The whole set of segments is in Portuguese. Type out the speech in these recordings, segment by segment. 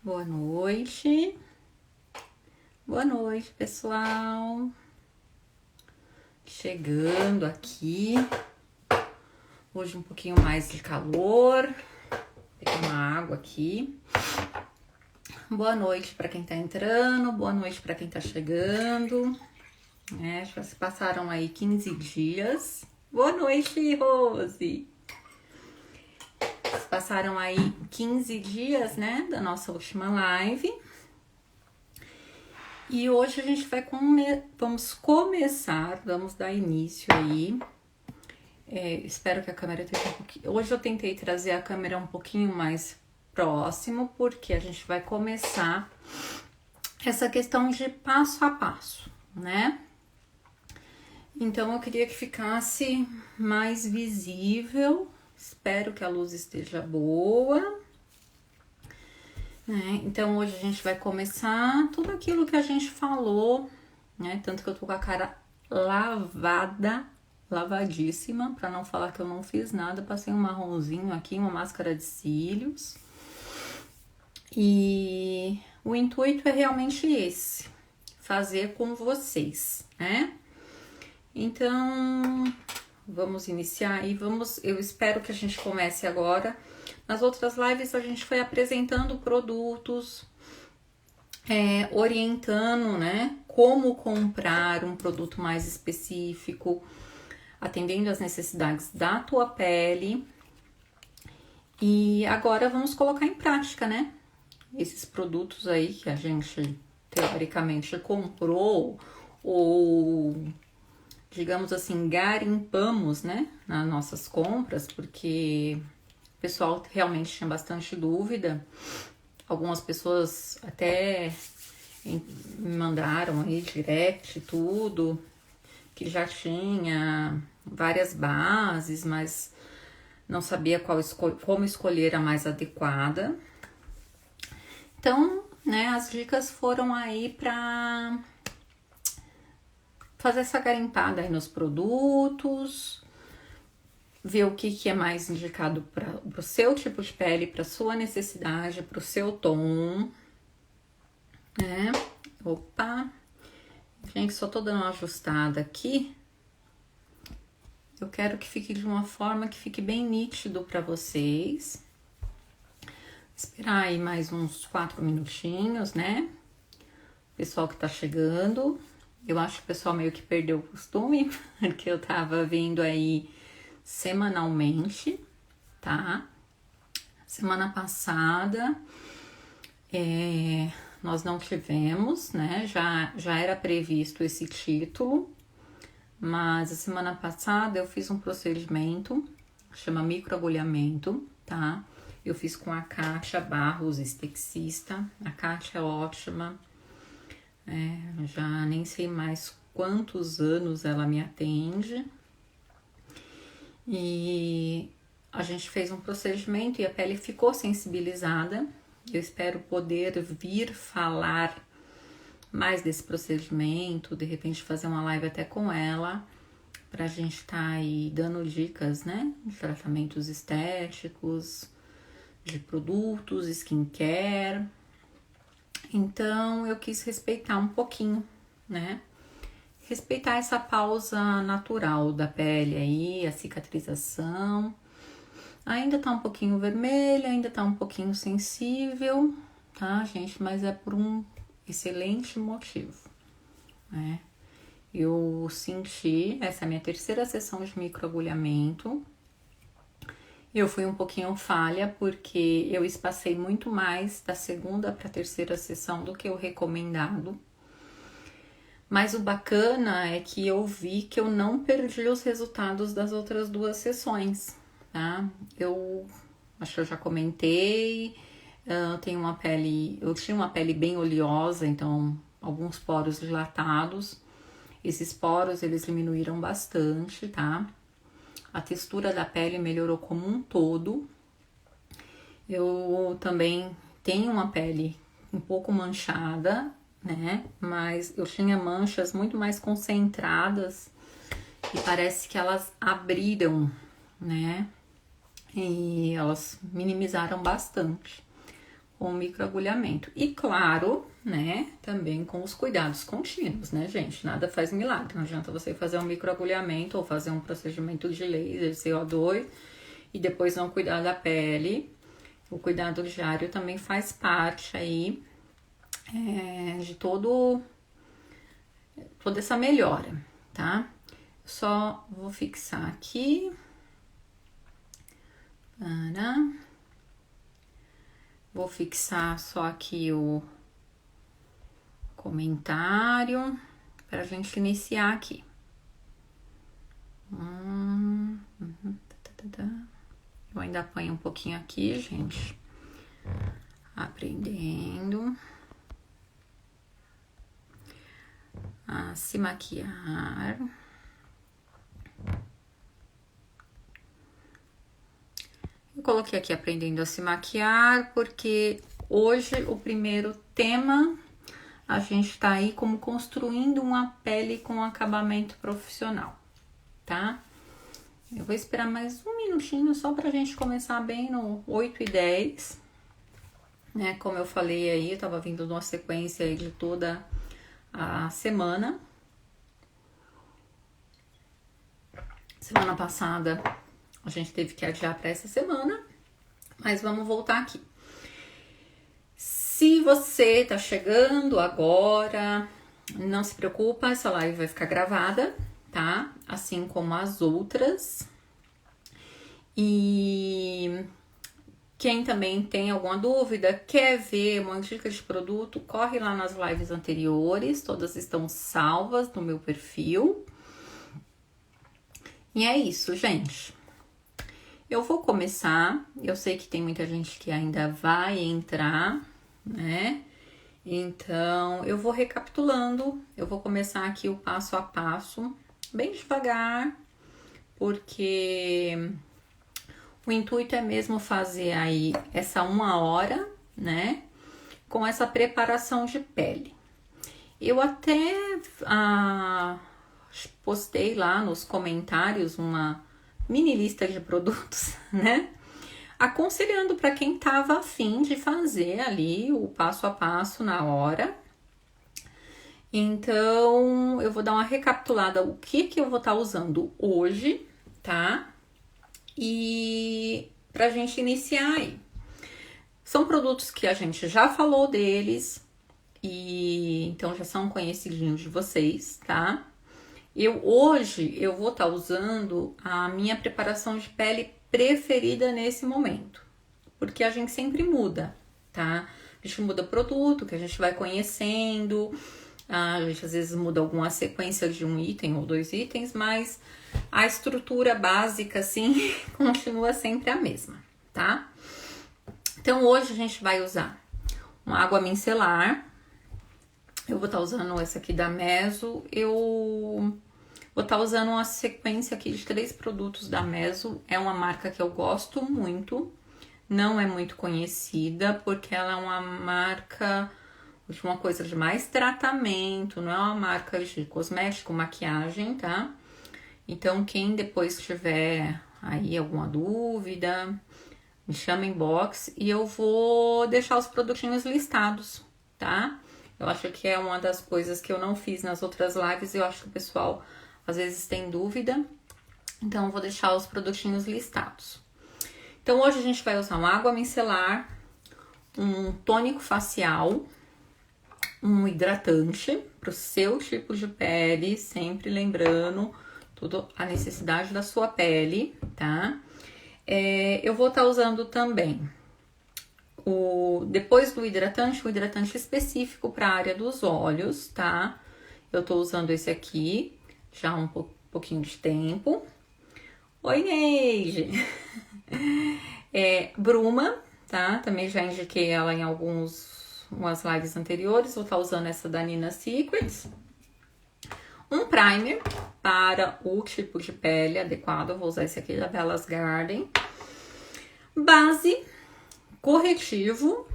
Boa noite. Boa noite, pessoal. Chegando aqui. Hoje um pouquinho mais de calor. Peguei uma água aqui. Boa noite para quem tá entrando. Boa noite para quem tá chegando. Já se passaram aí 15 dias. Boa noite, Rose. Passaram aí 15 dias, né, da nossa última live. E hoje a gente vai vamos dar início aí. Espero que a câmera esteja um pouquinho... Hoje eu tentei trazer a câmera um pouquinho mais próximo, porque a gente vai começar essa questão de passo a passo, né? Então eu queria que ficasse mais visível. Espero que a luz esteja boa. Então hoje a gente vai começar tudo aquilo que a gente falou, né? Tanto que eu tô com a cara lavadíssima, pra não falar que eu não fiz nada. Passei um marronzinho aqui, uma máscara de cílios. E o intuito é realmente esse, fazer com vocês, né? Então, vamos iniciar e eu espero que a gente comece agora. Nas outras lives a gente foi apresentando produtos, orientando, né, como comprar um produto mais específico, atendendo às necessidades da tua pele. E agora vamos colocar em prática, né, esses produtos aí que a gente teoricamente comprou ou, digamos assim, garimpamos, né, nas nossas compras, porque o pessoal realmente tinha bastante dúvida. Algumas pessoas até me mandaram aí direct tudo, que já tinha várias bases, mas não sabia como escolher a mais adequada. Então, né, as dicas foram aí para fazer essa garimpada aí nos produtos, ver o que é mais indicado para o seu tipo de pele, para sua necessidade, para o seu tom, né? Opa! Gente, só tô dando uma ajustada aqui. Eu quero que fique de uma forma que fique bem nítido para vocês. Esperar aí mais uns 4 minutinhos, né? Pessoal que tá chegando. Eu acho que o pessoal meio que perdeu o costume, porque eu tava vindo aí semanalmente, tá? Semana passada nós não tivemos, né? Já era previsto esse título, mas a semana passada eu fiz um procedimento, chama microagulhamento, tá? Eu fiz com a Kátia Barros, esteticista. A Kátia é ótima, já nem sei mais quantos anos ela me atende. E a gente fez um procedimento e a pele ficou sensibilizada. Eu espero poder vir falar mais desse procedimento, de repente fazer uma live até com ela, pra gente tá aí dando dicas, né, de tratamentos estéticos, de produtos, skincare. Então eu quis respeitar um pouquinho, né, respeitar essa pausa natural da pele aí, a cicatrização. Ainda tá um pouquinho vermelha, ainda tá um pouquinho sensível, tá, gente? Mas é por um excelente motivo, né? Eu senti, essa é a minha terceira sessão de microagulhamento. Eu fui um pouquinho falha, porque eu espacei muito mais da segunda para a terceira sessão do que o recomendado. Mas o bacana é que eu vi que eu não perdi os resultados das outras 2 sessões, tá? Eu acho que eu já comentei, eu tinha uma pele bem oleosa, então alguns poros dilatados. Esses poros, eles diminuíram bastante, tá? A textura da pele melhorou como um todo. Eu também tenho uma pele um pouco manchada, né? Mas eu tinha manchas muito mais concentradas e parece que elas abriram, né? E elas minimizaram bastante. com o microagulhamento. E claro, né, também com os cuidados contínuos, né, gente? Nada faz milagre. Não adianta você fazer um microagulhamento ou fazer um procedimento de laser, CO2, e depois não cuidar da pele. O cuidado diário também faz parte aí de toda essa melhora, tá? Só vou fixar aqui. Vou fixar só aqui o comentário para a gente iniciar aqui. Eu ainda apanho um pouquinho aqui, gente. Aprendendo a se maquiar. Eu coloquei aqui aprendendo a se maquiar, porque hoje o primeiro tema a gente tá aí como construindo uma pele com acabamento profissional, tá? Eu vou esperar mais um minutinho só pra gente começar bem no 8:10, né? Como eu falei aí, eu tava vindo de uma sequência aí de toda a semana. Semana passada a gente teve que adiar para essa semana, mas vamos voltar aqui. Se você tá chegando agora, não se preocupa, essa live vai ficar gravada, tá? Assim como as outras. E quem também tem alguma dúvida, quer ver uma dica de produto, corre lá nas lives anteriores, todas estão salvas no meu perfil. E é isso, gente. Eu vou começar, eu sei que tem muita gente que ainda vai entrar, né? Então, eu vou recapitulando, eu vou começar aqui o passo a passo, bem devagar, porque o intuito é mesmo fazer aí essa 1 hora, né? Com essa preparação de pele. Eu até postei lá nos comentários uma mini lista de produtos, né? Aconselhando para quem tava afim de fazer ali o passo a passo na hora. Então, eu vou dar uma recapitulada o que eu vou estar usando hoje, tá? E pra gente iniciar aí. São produtos que a gente já falou deles e então já são conhecidinhos de vocês, tá? Hoje eu vou estar usando a minha preparação de pele preferida nesse momento, porque a gente sempre muda, tá? A gente muda produto que a gente vai conhecendo, a gente às vezes muda alguma sequência de um item ou 2 itens, mas a estrutura básica, assim, continua sempre a mesma, tá? Então hoje a gente vai usar uma água micelar. Eu vou estar usando essa aqui da Meso. Eu vou estar usando uma sequência aqui de 3 produtos da Meso. É uma marca que eu gosto muito. Não é muito conhecida, porque ela é uma marca de uma coisa de mais tratamento. Não é uma marca de cosmético, maquiagem, tá? Então, quem depois tiver aí alguma dúvida, me chama em inbox e eu vou deixar os produtinhos listados, tá? Eu acho que é uma das coisas que eu não fiz nas outras lives. Eu acho que o pessoal às vezes tem dúvida. Então, eu vou deixar os produtinhos listados. Então, hoje a gente vai usar uma água micelar, um tônico facial, um hidratante para o seu tipo de pele, sempre lembrando tudo a necessidade da sua pele, tá? Eu vou estar usando também depois do hidratante, um hidratante específico para a área dos olhos, tá? Eu tô usando esse aqui já há um pouquinho de tempo. Oi, Neide! Bruma, tá? Também já indiquei ela em umas lives anteriores. Vou estar usando essa da Nina Secrets. Um primer para o tipo de pele adequado. Eu vou usar esse aqui da Bellas Garden. Base, corretivo.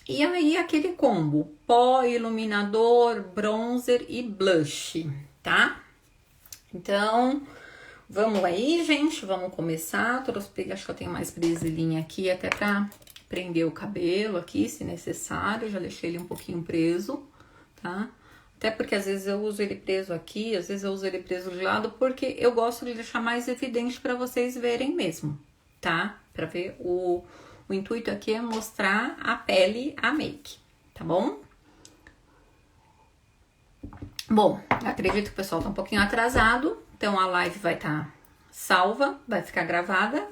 E aí, aquele combo: pó, iluminador, bronzer e blush, tá? Então, vamos aí, gente. Vamos começar. Acho que eu tenho mais presilhinha aqui até pra prender o cabelo aqui, se necessário. Já deixei ele um pouquinho preso, tá? Até porque às vezes eu uso ele preso aqui, às vezes eu uso ele preso de lado, porque eu gosto de deixar mais evidente para vocês verem mesmo, tá? Para ver o intuito aqui é mostrar a pele, a make, tá bom? Bom, acredito que o pessoal tá um pouquinho atrasado, então a live vai estar salva, vai ficar gravada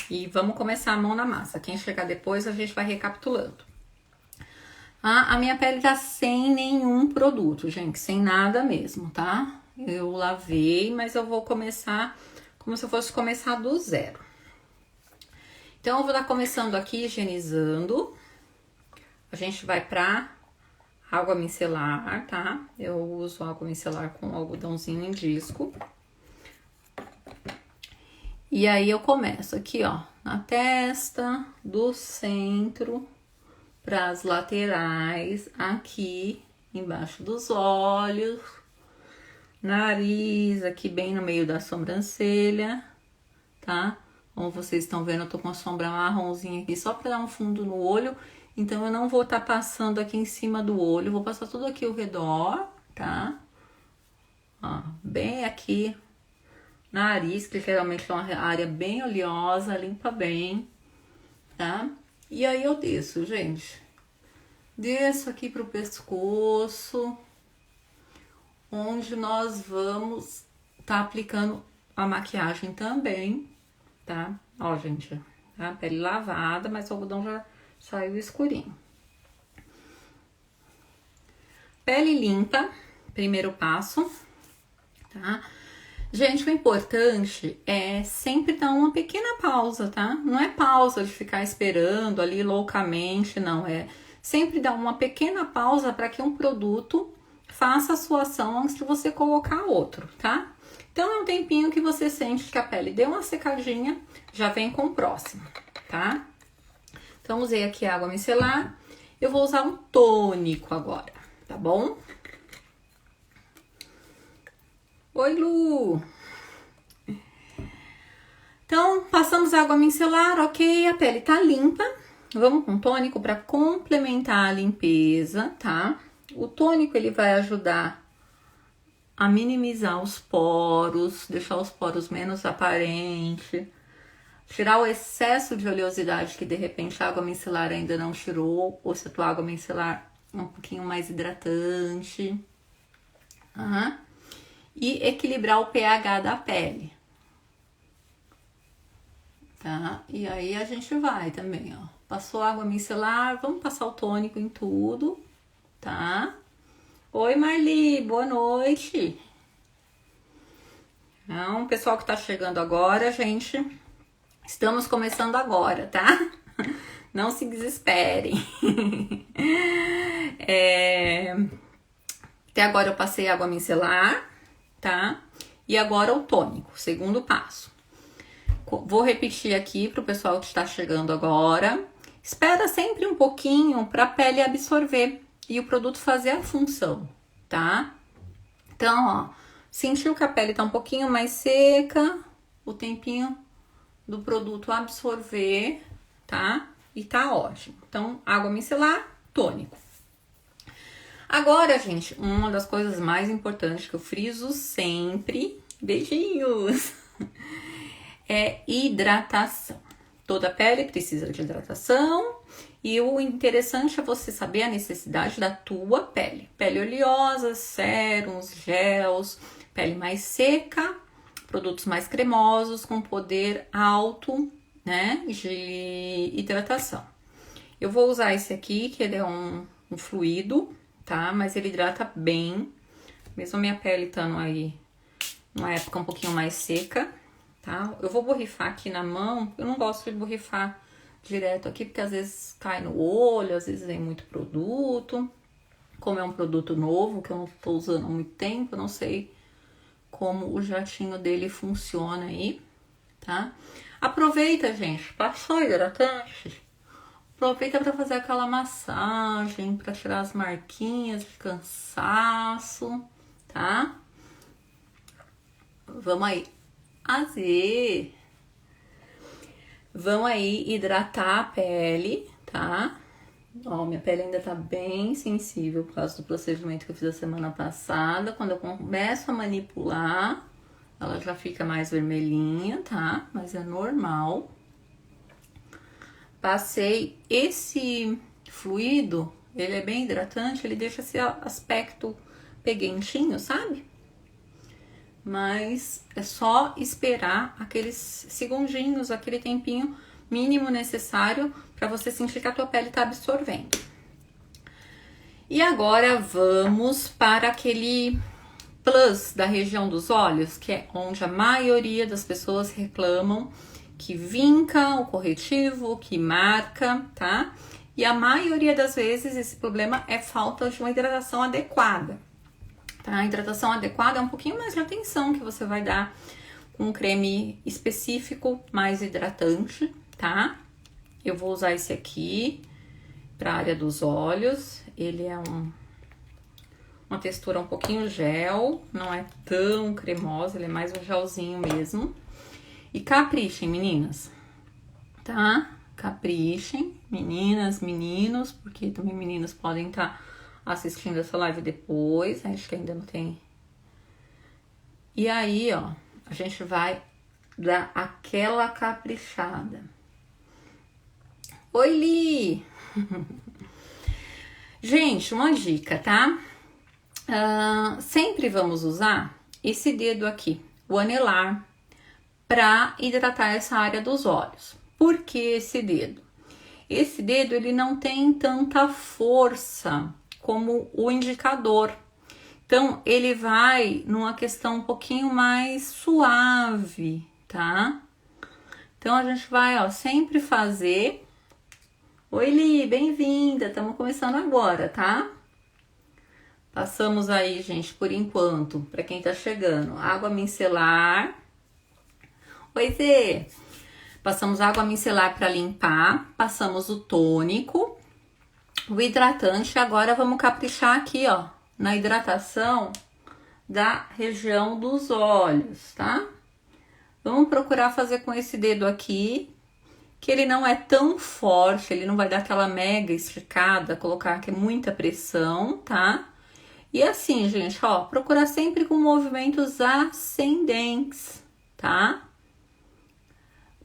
e vamos começar a mão na massa. Quem chegar depois a gente vai recapitulando. A minha pele tá sem nenhum produto, gente, sem nada mesmo, tá? Eu lavei, mas eu vou começar como se eu fosse começar do zero. Então, eu vou estar começando aqui higienizando. A gente vai pra água micelar, tá? Eu uso água micelar com algodãozinho em disco. E aí, eu começo aqui, ó, na testa, do centro para as laterais, aqui embaixo dos olhos, nariz, aqui bem no meio da sobrancelha, tá? Como vocês estão vendo, eu tô com a sombra marronzinha aqui só para dar um fundo no olho, então eu não vou estar passando aqui em cima do olho, vou passar tudo aqui ao redor, tá? Ó, bem aqui, nariz, que geralmente é uma área bem oleosa, limpa bem, tá? E aí eu desço, gente. Desço aqui pro pescoço, onde nós vamos tá aplicando a maquiagem também, tá? Ó, gente, tá? Pele lavada, mas o algodão já saiu escurinho. Pele limpa, primeiro passo, tá? Gente, o importante é sempre dar uma pequena pausa, tá? Não é pausa de ficar esperando ali loucamente, não. É sempre dar uma pequena pausa para que um produto faça a sua ação antes de você colocar outro, tá? Então, é um tempinho que você sente que a pele deu uma secadinha, já vem com o próximo, tá? Então, usei aqui água micelar. Eu vou usar um tônico agora, tá bom? Oi, Lu! Então, passamos água micelar, ok, a pele tá limpa. Vamos com tônico para complementar a limpeza, tá? O tônico, ele vai ajudar a minimizar os poros, deixar os poros menos aparentes, tirar o excesso de oleosidade que, de repente, a água micelar ainda não tirou, ou se a tua água micelar é um pouquinho mais hidratante. Uhum. E equilibrar o pH da pele. Tá? E aí a gente vai também, ó. Passou água micelar, vamos passar o tônico em tudo, tá? Oi, Marli, boa noite. Então, pessoal que tá chegando agora, gente, estamos começando agora, tá? Não se desesperem. Até agora eu passei água micelar, tá? E agora o tônico, segundo passo. Vou repetir aqui pro pessoal que está chegando agora. Espera sempre um pouquinho para a pele absorver e o produto fazer a função, tá? Então, ó, sentiu que a pele tá um pouquinho mais seca, o tempinho do produto absorver, tá? E tá ótimo. Então, água micelar, tônico. Agora, gente, uma das coisas mais importantes que eu friso sempre, beijinhos, é hidratação. Toda pele precisa de hidratação e o interessante é você saber a necessidade da tua pele. Pele oleosa, sérums, gels, pele mais seca, produtos mais cremosos com poder alto, né, de hidratação. Eu vou usar esse aqui, que ele é um fluido, tá? Mas ele hidrata bem, mesmo a minha pele estando aí numa época um pouquinho mais seca. Tá? Eu vou borrifar aqui na mão, eu não gosto de borrifar direto aqui, porque às vezes cai no olho, às vezes vem muito produto. Como é um produto novo, que eu não estou usando há muito tempo, eu não sei como o jatinho dele funciona aí, tá? Aproveita, gente, passou hidratante, aproveita para fazer aquela massagem, para tirar as marquinhas de cansaço, tá? Vamos aí. Azê. vão aí hidratar a pele, tá? Ó, minha pele ainda tá bem sensível por causa do procedimento que eu fiz a semana passada. Quando eu começo a manipular, ela já fica mais vermelhinha, tá? Mas é normal. Passei esse fluido, ele é bem hidratante, ele deixa esse aspecto peguentinho, sabe? Mas é só esperar aqueles segundinhos, aquele tempinho mínimo necessário para você sentir que a tua pele tá absorvendo. E agora vamos para aquele plus da região dos olhos, que é onde a maioria das pessoas reclamam que vinca o corretivo, que marca, tá? E a maioria das vezes esse problema é falta de uma hidratação adequada. Tá? A hidratação adequada é um pouquinho mais de atenção que você vai dar com um creme específico, mais hidratante, tá? Eu vou usar esse aqui para a área dos olhos. Ele é uma textura um pouquinho gel, não é tão cremosa, ele é mais um gelzinho mesmo. E caprichem, meninas, tá? Caprichem, meninas, meninos, porque também meninos podem estar assistindo essa live depois, acho que ainda não tem. E aí, ó, a gente vai dar aquela caprichada. Oi, Li! Gente, uma dica, tá? Sempre vamos usar esse dedo aqui, o anelar, para hidratar essa área dos olhos. Por que esse dedo? Esse dedo, ele não tem tanta força como o indicador. Então, ele vai numa questão um pouquinho mais suave, tá? Então, a gente vai, ó, sempre fazer. Oi, Li, bem-vinda! Estamos começando agora, tá? Passamos aí, gente, por enquanto, para quem tá chegando, água micelar. Oi, Zê! Passamos água micelar para limpar, passamos o tônico, o hidratante. Agora vamos caprichar aqui, ó, na hidratação da região dos olhos, tá? Vamos procurar fazer com esse dedo aqui, que ele não é tão forte, ele não vai dar aquela mega esticada, colocar aqui muita pressão, tá? E assim, gente, ó, procurar sempre com movimentos ascendentes, tá?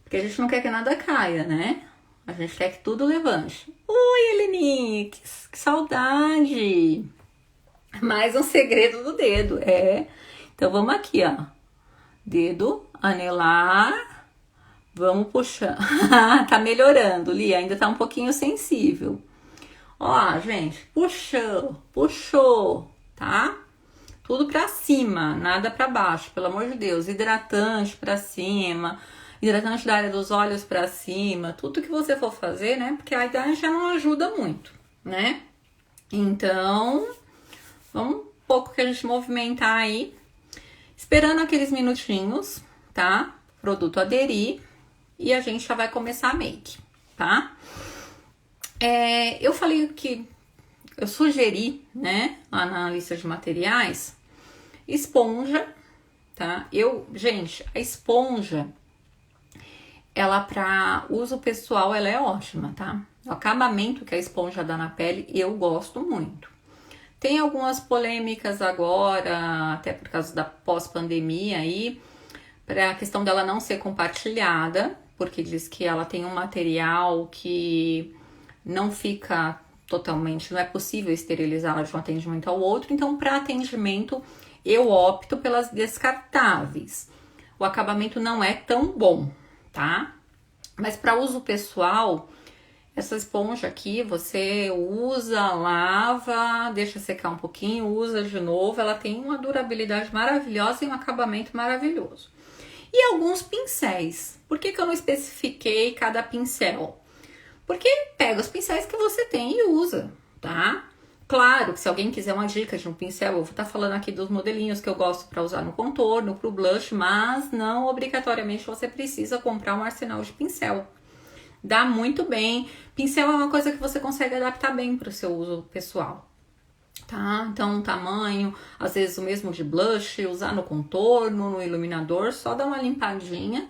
Porque a gente não quer que nada caia, né? A gente quer que tudo levante. Oi, Heleninha, que saudade! Mais um segredo do dedo, é. Então, vamos aqui, ó. Dedo, anelar. Vamos puxando. Tá melhorando, Lia, ainda tá um pouquinho sensível. Ó, gente, puxou, tá? Tudo pra cima, nada pra baixo, pelo amor de Deus. Hidratante pra cima, hidratante da área dos olhos pra cima, tudo que você for fazer, né? Porque a idade já não ajuda muito, né? Então, vamos um pouco que a gente movimentar aí, esperando aqueles minutinhos, tá? O produto aderir e a gente já vai começar a make, tá? Eu falei que eu sugeri, né, lá na lista de materiais, esponja, tá? Gente, a esponja, ela para uso pessoal, ela é ótima, tá? O acabamento que a esponja dá na pele, eu gosto muito. Tem algumas polêmicas agora, até por causa da pós-pandemia aí, para a questão dela não ser compartilhada, porque diz que ela tem um material que não fica totalmente, não é possível esterilizá-la de um atendimento ao outro. Então, para atendimento, eu opto pelas descartáveis. O acabamento não é tão bom, tá? Mas para uso pessoal, essa esponja aqui, você usa, lava, deixa secar um pouquinho, usa de novo. Ela tem uma durabilidade maravilhosa e um acabamento maravilhoso. E alguns pincéis. Por que eu não especifiquei cada pincel? Porque pega os pincéis que você tem e usa, tá? Claro que se alguém quiser uma dica de um pincel, eu vou estar falando aqui dos modelinhos que eu gosto para usar no contorno, pro blush, mas não obrigatoriamente você precisa comprar um arsenal de pincel. Dá muito bem. Pincel é uma coisa que você consegue adaptar bem para o seu uso pessoal, tá? Então, tamanho, às vezes o mesmo de blush, usar no contorno, no iluminador, só dá uma limpadinha,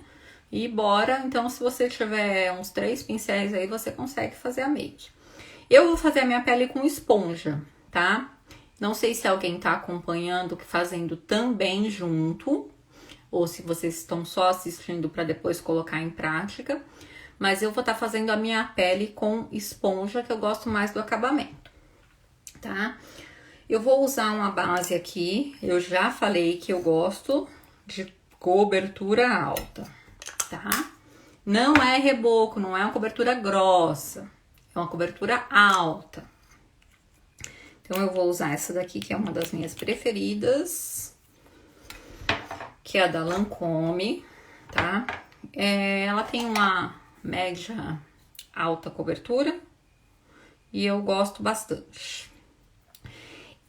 E bora, então se você tiver uns 3 pincéis aí, você consegue fazer a make. Eu vou fazer a minha pele com esponja, tá? Não sei se alguém tá acompanhando, fazendo também junto, ou se vocês estão só assistindo para depois colocar em prática. Mas eu vou estar fazendo a minha pele com esponja, que eu gosto mais do acabamento, tá? Eu vou usar uma base aqui, eu já falei que eu gosto de cobertura alta, tá? Não é reboco, não é uma cobertura grossa, é uma cobertura alta. Então, eu vou usar essa daqui, que é uma das minhas preferidas, que é a da Lancôme, tá? Ela tem uma média alta cobertura e eu gosto bastante.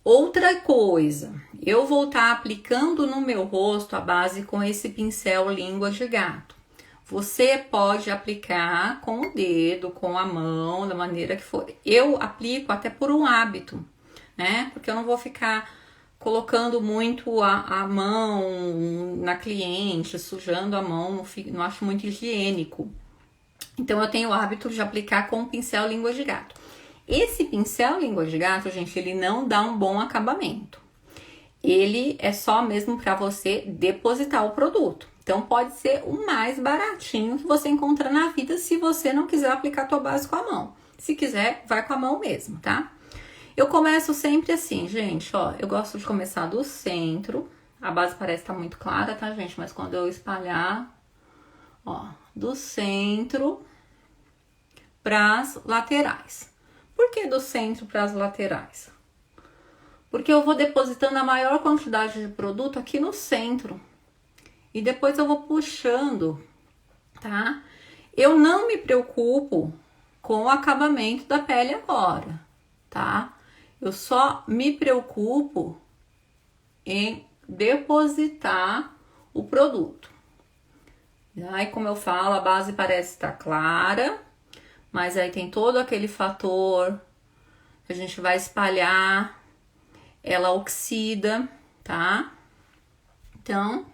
Outra coisa, eu vou estar aplicando no meu rosto a base com esse pincel língua de gato. Você pode aplicar com o dedo, com a mão, da maneira que for. Eu aplico até por um hábito, né? Porque eu não vou ficar colocando muito a mão na cliente, sujando a mão, não acho muito higiênico. Então, eu tenho o hábito de aplicar com o pincel língua de gato. Esse pincel língua de gato, gente, ele não dá um bom acabamento. Ele é só mesmo para você depositar o produto. Então, pode ser o mais baratinho que você encontra na vida se você não quiser aplicar a tua base com a mão. Se quiser, vai com a mão mesmo, tá? Eu começo sempre assim, gente, ó. Eu gosto de começar do centro. A base parece estar muito clara, tá, gente? Mas quando eu espalhar, ó, do centro para as laterais. Por que do centro para as laterais? Porque eu vou depositando a maior quantidade de produto aqui no centro. E depois eu vou puxando, tá? Eu não me preocupo com o acabamento da pele agora, tá? Eu só me preocupo em depositar o produto. Aí, como eu falo, a base parece estar clara, mas aí tem todo aquele fator que a gente vai espalhar, ela oxida, tá? Então,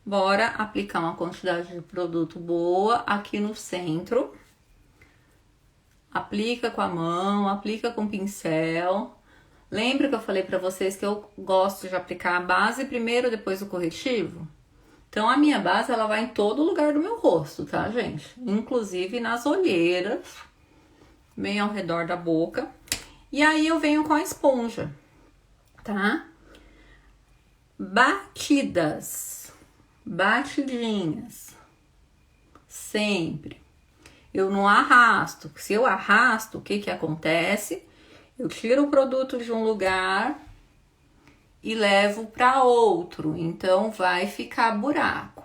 bora aplicar uma quantidade de produto boa aqui no centro. Aplica com a mão, aplica com pincel. Lembra que eu falei pra vocês que eu gosto de aplicar a base primeiro, depois o corretivo? Então, a minha base, ela vai em todo lugar do meu rosto, tá, gente? Inclusive nas olheiras, bem ao redor da boca. E aí, eu venho com a esponja, tá? Batidas, batidinhas, sempre. Eu não arrasto. Se eu arrasto, o que que acontece? Eu tiro o produto de um lugar e levo para outro, então vai ficar buraco.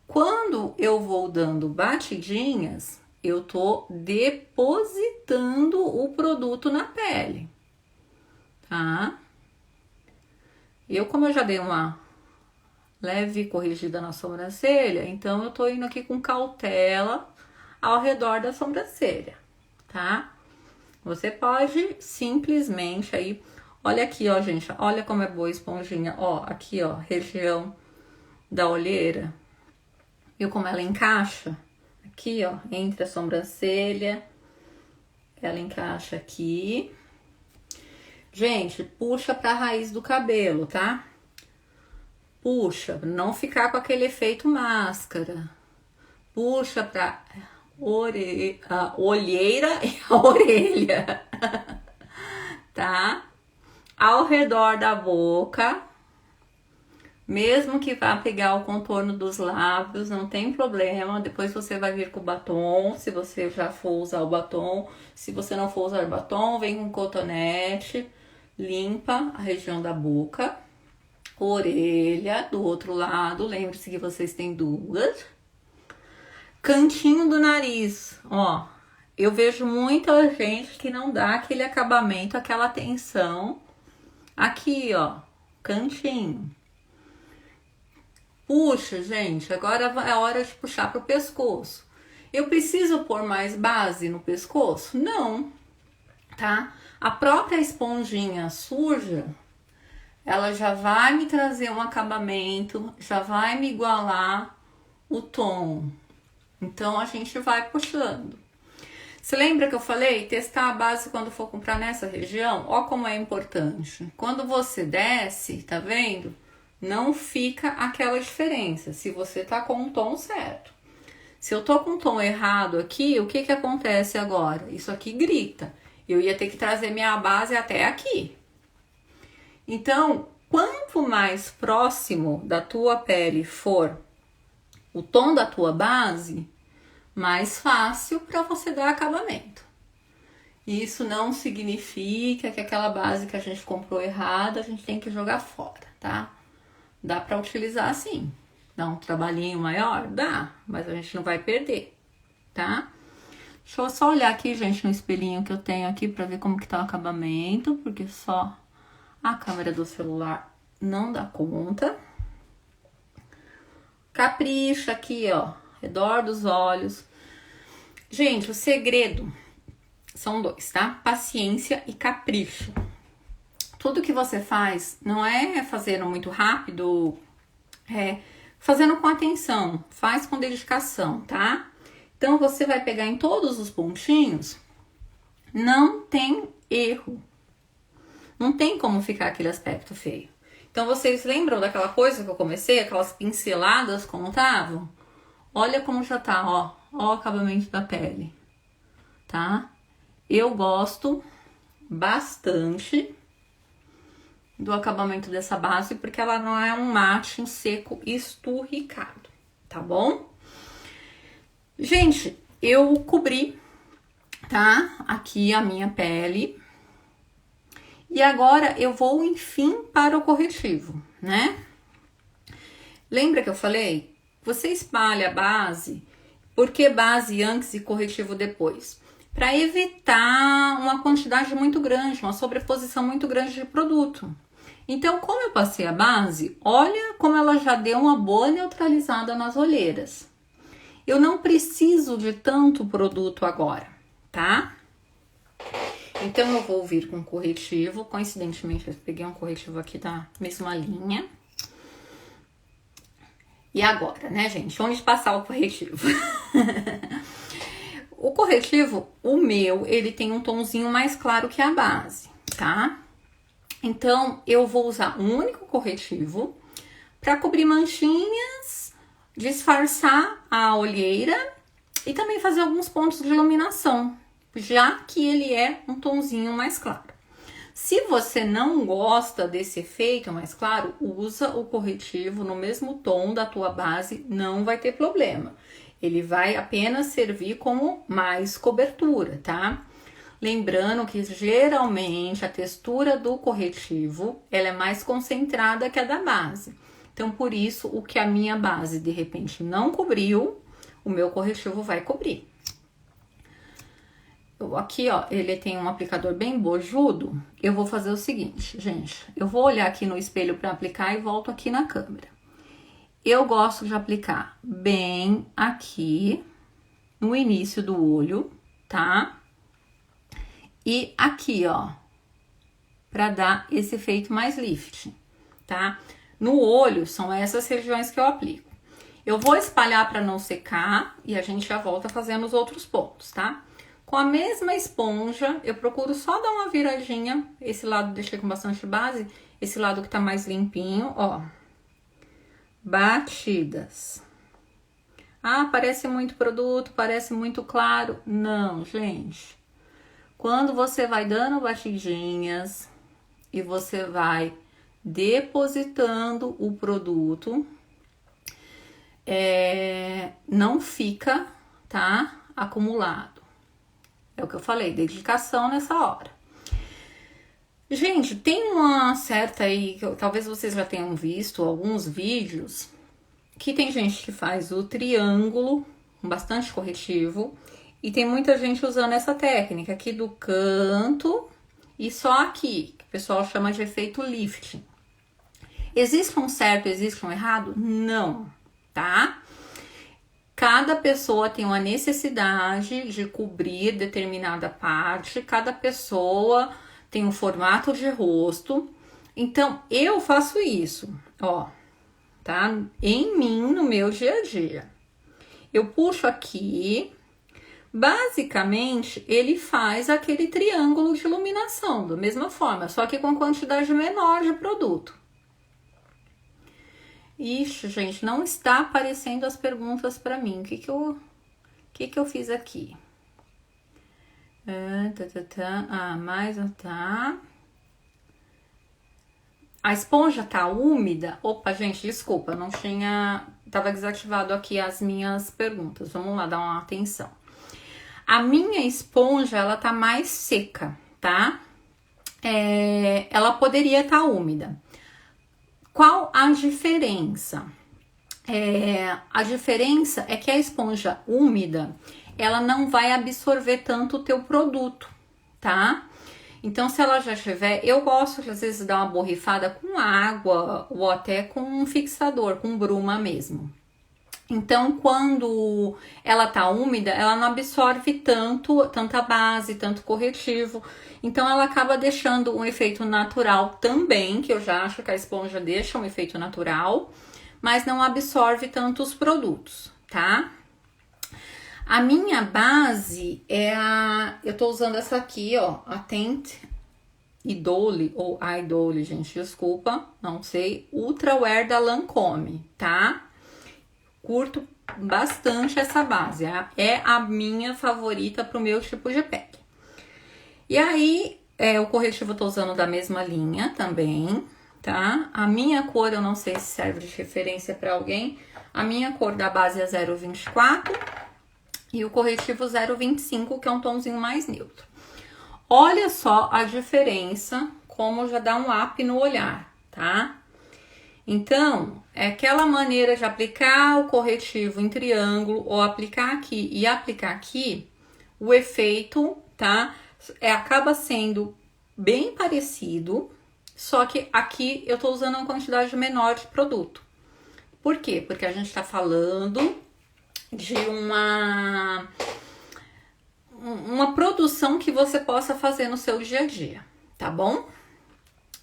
Quando eu vou dando batidinhas, eu tô depositando o produto na pele, tá? Como eu já dei uma leve corrigida na sobrancelha, então eu tô indo aqui com cautela ao redor da sobrancelha, tá? Você pode simplesmente aí, olha aqui, ó, gente, olha como é boa a esponjinha, ó, aqui, ó, região da olheira, viu como ela encaixa? Aqui, ó, entre a sobrancelha, ela encaixa aqui. Gente, puxa pra raiz do cabelo, tá? Puxa, não ficar com aquele efeito máscara. Puxa pra a olheira e a orelha, tá? Ao redor da boca, mesmo que vá pegar o contorno dos lábios, não tem problema. Depois você vai vir com o batom, se você já for usar o batom. Se você não for usar o batom, vem com cotonete, limpa a região da boca, orelha do outro lado. Lembre-se que vocês têm duas. Cantinho do nariz, ó, eu vejo muita gente que não dá aquele acabamento, aquela atenção. Aqui, ó, cantinho. Puxa, gente, agora é hora de puxar pro pescoço. Eu preciso pôr mais base no pescoço? Não, tá? A própria esponjinha suja, ela já vai me trazer um acabamento, já vai me igualar o tom. Então a gente vai puxando. Você lembra que eu falei? Testar a base quando for comprar nessa região? Ó como é importante. Quando você desce, tá vendo? Não fica aquela diferença, se você tá com um tom certo. Se eu tô com um tom errado aqui, o que que acontece agora? Isso aqui grita. Eu ia ter que trazer minha base até aqui. Então, quanto mais próximo da tua pele for o tom da tua base, mais fácil para você dar acabamento. Isso não significa que aquela base que a gente comprou errada, a gente tem que jogar fora, tá? Dá para utilizar sim. Dá um trabalhinho maior? Dá, mas a gente não vai perder, tá? Deixa eu só olhar aqui, gente, no espelhinho que eu tenho aqui para ver como que tá o acabamento, porque só a câmera do celular não dá conta. Capricha aqui, ó, redor dos olhos. Gente, o segredo são dois, tá? Paciência e capricho. Tudo que você faz não é fazendo muito rápido, é fazendo com atenção, faz com dedicação, tá? Então você vai pegar em todos os pontinhos, não tem erro. Não tem como ficar aquele aspecto feio. Então vocês lembram daquela coisa que eu comecei, aquelas pinceladas como estavam? Olha como já tá, ó. Ó o acabamento da pele, tá? Eu gosto bastante do acabamento dessa base, porque ela não é um mate, um seco esturricado, tá bom? Gente, eu cobri, tá? Aqui a minha pele. E agora eu vou, enfim, para o corretivo, né? Lembra que eu falei? Você espalha a base. Por que base antes e corretivo depois? Para evitar uma quantidade muito grande, uma sobreposição muito grande de produto. Então, como eu passei a base, olha como ela já deu uma boa neutralizada nas olheiras. Eu não preciso de tanto produto agora, tá? Então, eu vou vir com corretivo. Coincidentemente, eu peguei um corretivo aqui da mesma linha. E agora, né, gente? Onde passar o corretivo? O corretivo, o meu, ele tem um tomzinho mais claro que a base, tá? Então, eu vou usar um único corretivo para cobrir manchinhas, disfarçar a olheira e também fazer alguns pontos de iluminação, já que ele é um tomzinho mais claro. Se você não gosta desse efeito mais claro, usa o corretivo no mesmo tom da tua base, não vai ter problema. Ele vai apenas servir como mais cobertura, tá? Lembrando que geralmente a textura do corretivo, ela é mais concentrada que a da base. Então, por isso, o que a minha base de repente não cobriu, o meu corretivo vai cobrir. Aqui, ó, ele tem um aplicador bem bojudo. Eu vou fazer o seguinte, gente. Eu vou olhar aqui no espelho para aplicar e volto aqui na câmera. Eu gosto de aplicar bem aqui no início do olho, tá? E aqui, ó, para dar esse efeito mais lift, tá? No olho, são essas regiões que eu aplico. Eu vou espalhar para não secar e a gente já volta fazendo os outros pontos, tá? Com a mesma esponja, eu procuro só dar uma viradinha. Esse lado deixei com bastante base, esse lado que tá mais limpinho, ó. Batidas. Ah, parece muito produto, parece muito claro. Não, gente. Quando você vai dando batidinhas e você vai depositando o produto, não fica, tá, acumulado. É o que eu falei, dedicação nessa hora. Gente, tem uma certa aí, talvez vocês já tenham visto alguns vídeos, que tem gente que faz o triângulo com bastante corretivo, e tem muita gente usando essa técnica aqui do canto e só aqui, que o pessoal chama de efeito lifting. Existe um certo, existe um errado? Não, tá? Cada pessoa tem uma necessidade de cobrir determinada parte, cada pessoa tem um formato de rosto. Então, eu faço isso, ó, tá? Em mim, no meu dia a dia. Eu puxo aqui, basicamente ele faz aquele triângulo de iluminação, da mesma forma, só que com quantidade menor de produto. Ixi, gente, não está aparecendo as perguntas para mim. O que eu fiz aqui? Tá. A esponja tá úmida? Opa, gente, desculpa, não tinha... Tava desativado aqui as minhas perguntas. Vamos lá, dar uma atenção. A minha esponja, ela tá mais seca, tá? Ela poderia estar úmida. Qual a diferença? A diferença é que a esponja úmida, ela não vai absorver tanto o teu produto, tá? Então, se ela já tiver, eu gosto de às vezes dar uma borrifada com água ou até com um fixador, com bruma mesmo. Então, quando ela tá úmida, ela não absorve tanta base, tanto corretivo. Então, ela acaba deixando um efeito natural também, que eu já acho que a esponja deixa um efeito natural, mas não absorve tantos produtos, tá? A minha base eu tô usando essa aqui, ó, a Tint Idole, ou Idole, gente, desculpa, não sei, Ultra Wear da Lancôme, tá? Curto bastante essa base, é a minha favorita pro meu tipo de pele. E aí, o corretivo eu tô usando da mesma linha também, tá? A minha cor, eu não sei se serve de referência para alguém, a minha cor da base é 024 e o corretivo 025, que é um tomzinho mais neutro. Olha só a diferença, como já dá um up no olhar, tá? Então, é aquela maneira de aplicar o corretivo em triângulo, ou aplicar aqui e aplicar aqui, o efeito, tá? Acaba sendo bem parecido, só que aqui eu tô usando uma quantidade menor de produto. Por quê? Porque a gente tá falando de uma produção que você possa fazer no seu dia a dia, tá bom?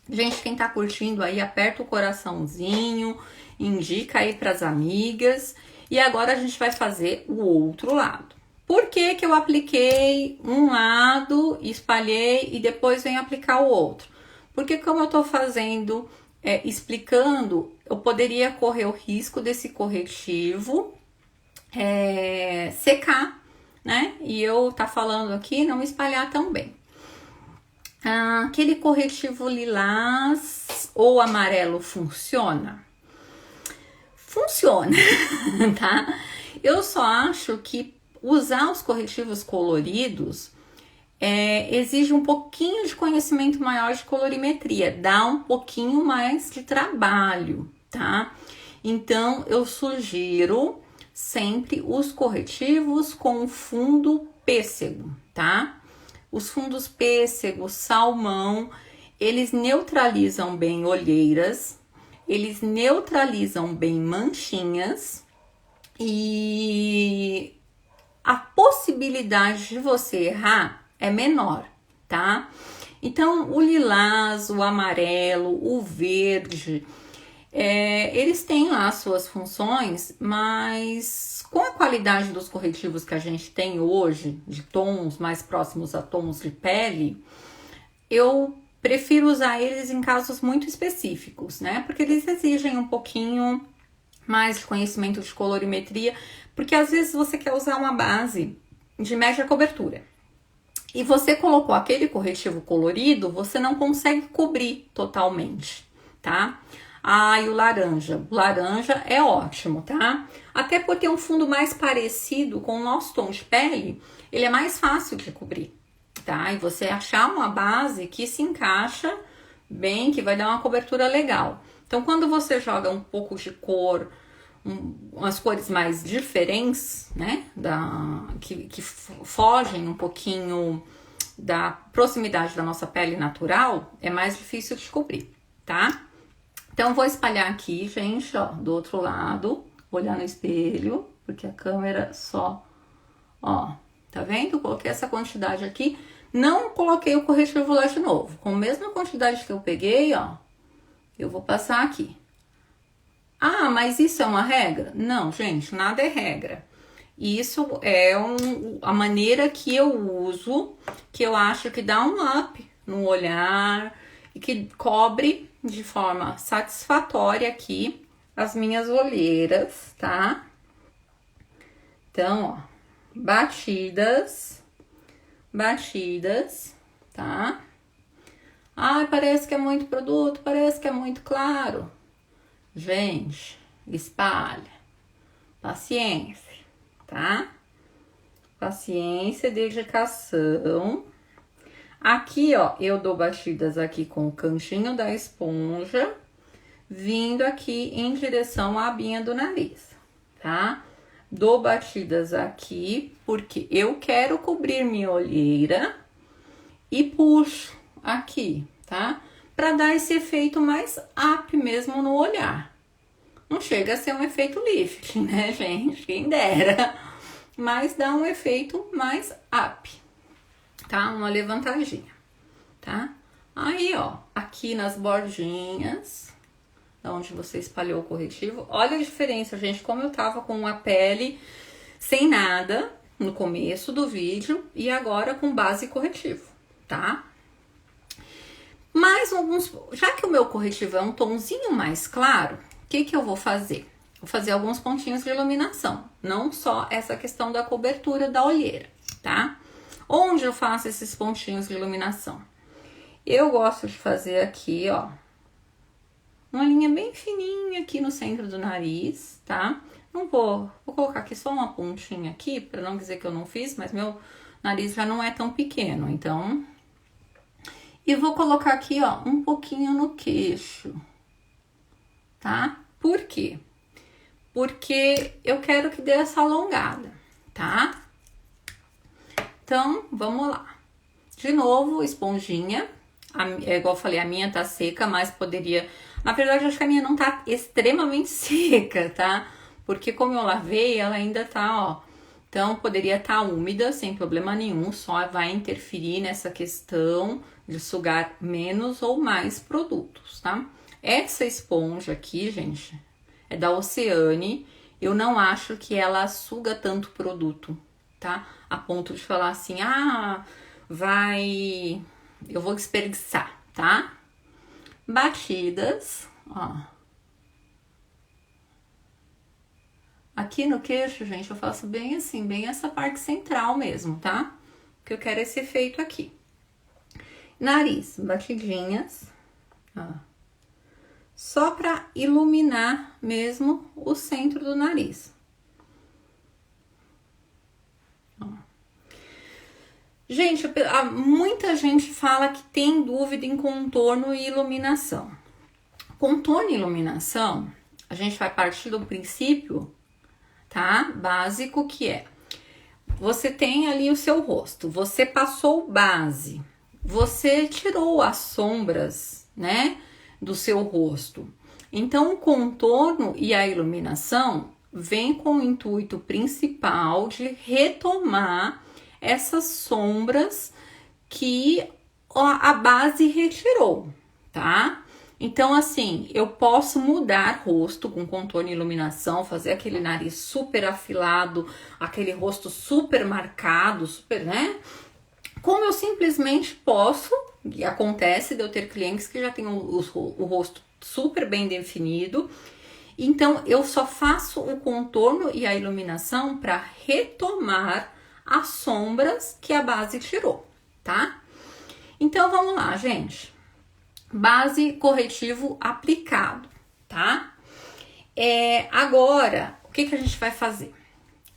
Gente, quem tá curtindo aí, aperta o coraçãozinho, indica aí pras amigas. E agora a gente vai fazer o outro lado. Por que que eu apliquei um lado, espalhei e depois venho aplicar o outro? Porque como eu tô fazendo, explicando, eu poderia correr o risco desse corretivo secar, né? E eu tá falando aqui não espalhar tão bem. Aquele corretivo lilás ou amarelo funciona? Funciona, tá? Eu só acho que usar os corretivos coloridos exige um pouquinho de conhecimento maior de colorimetria, dá um pouquinho mais de trabalho, tá? Então, eu sugiro sempre os corretivos com fundo pêssego, tá? Os fundos pêssego, salmão, eles neutralizam bem olheiras, eles neutralizam bem manchinhas e a possibilidade de você errar é menor, tá? Então, o lilás, o amarelo, o verde, eles têm lá as suas funções, mas com a qualidade dos corretivos que a gente tem hoje, de tons mais próximos a tons de pele, eu prefiro usar eles em casos muito específicos, né? Porque eles exigem um pouquinho mais de conhecimento de colorimetria, porque às vezes você quer usar uma base de média cobertura e você colocou aquele corretivo colorido, você não consegue cobrir totalmente, tá? E o laranja. O laranja é ótimo, tá? Até por ter um fundo mais parecido com o nosso tom de pele, ele é mais fácil de cobrir, tá? E você achar uma base que se encaixa bem, que vai dar uma cobertura legal. Então, quando você joga um pouco de cor, umas cores mais diferentes, né? Que fogem um pouquinho da proximidade da nossa pele natural, é mais difícil de cobrir, tá? Então, vou espalhar aqui, gente, ó, do outro lado, olhar no espelho, porque a câmera só, ó, tá vendo? Eu coloquei essa quantidade aqui, não coloquei o corretivo lá de novo. Com a mesma quantidade que eu peguei, ó, eu vou passar aqui. Mas isso é uma regra? Não, gente, nada é regra. E isso é a maneira que eu uso, que eu acho que dá um up no olhar e que cobre de forma satisfatória aqui as minhas olheiras, tá? Então, ó, batidas, tá? Ai, parece que é muito produto, parece que é muito claro. Gente, espalha. Paciência, tá? Paciência, dedicação. Aqui, ó, eu dou batidas aqui com o cantinho da esponja, vindo aqui em direção à abinha do nariz, tá? Dou batidas aqui, porque eu quero cobrir minha olheira e puxo aqui, tá? Pra dar esse efeito mais up mesmo no olhar. Não chega a ser um efeito lift, né, gente? Quem dera. Mas dá um efeito mais up, tá? Uma levantadinha, tá? Aí, ó, aqui nas bordinhas, onde você espalhou o corretivo. Olha a diferença, gente, como eu tava com a pele sem nada no começo do vídeo e agora com base e corretivo, tá? Mais alguns... Já que o meu corretivo é um tonzinho mais claro, o que que eu vou fazer? Vou fazer alguns pontinhos de iluminação, não só essa questão da cobertura da olheira, tá? Onde eu faço esses pontinhos de iluminação? Eu gosto de fazer aqui, ó, uma linha bem fininha aqui no centro do nariz, tá? Não vou colocar aqui só uma pontinha aqui, pra não dizer que eu não fiz, mas meu nariz já não é tão pequeno, então... E vou colocar aqui, ó, um pouquinho no queixo, tá? Por quê? Porque eu quero que dê essa alongada, tá? Então, vamos lá. De novo, esponjinha. É igual eu falei, a minha tá seca, mas poderia... Na verdade, eu acho que a minha não tá extremamente seca, tá? Porque como eu lavei, ela ainda tá, ó... Então, poderia estar úmida, sem problema nenhum. Só vai interferir nessa questão de sugar menos ou mais produtos, tá? Essa esponja aqui, gente, é da Oceane. Eu não acho que ela suga tanto produto, tá? A ponto de falar assim, ah, eu vou desperdiçar, tá? Batidas, ó. Aqui no queixo, gente, eu faço bem assim, bem essa parte central mesmo, tá? Porque eu quero esse efeito aqui. Nariz, batidinhas, ó. Só pra iluminar mesmo o centro do nariz. Ó. Gente, muita gente fala que tem dúvida em contorno e iluminação. Contorno e iluminação, a gente vai partir do princípio, tá? Básico, que é, você tem ali o seu rosto, você passou base, você tirou as sombras, né, do seu rosto. Então, o contorno e a iluminação vem com o intuito principal de retomar essas sombras que a base retirou, tá? Então, assim, eu posso mudar rosto com contorno e iluminação, fazer aquele nariz super afilado, aquele rosto super marcado, super, né? Como eu simplesmente posso, e acontece de eu ter clientes que já têm o rosto super bem definido, então eu só faço o contorno e a iluminação para retomar as sombras que a base tirou, tá? Então, vamos lá, gente. Base, corretivo aplicado, tá? Agora, o que a gente vai fazer?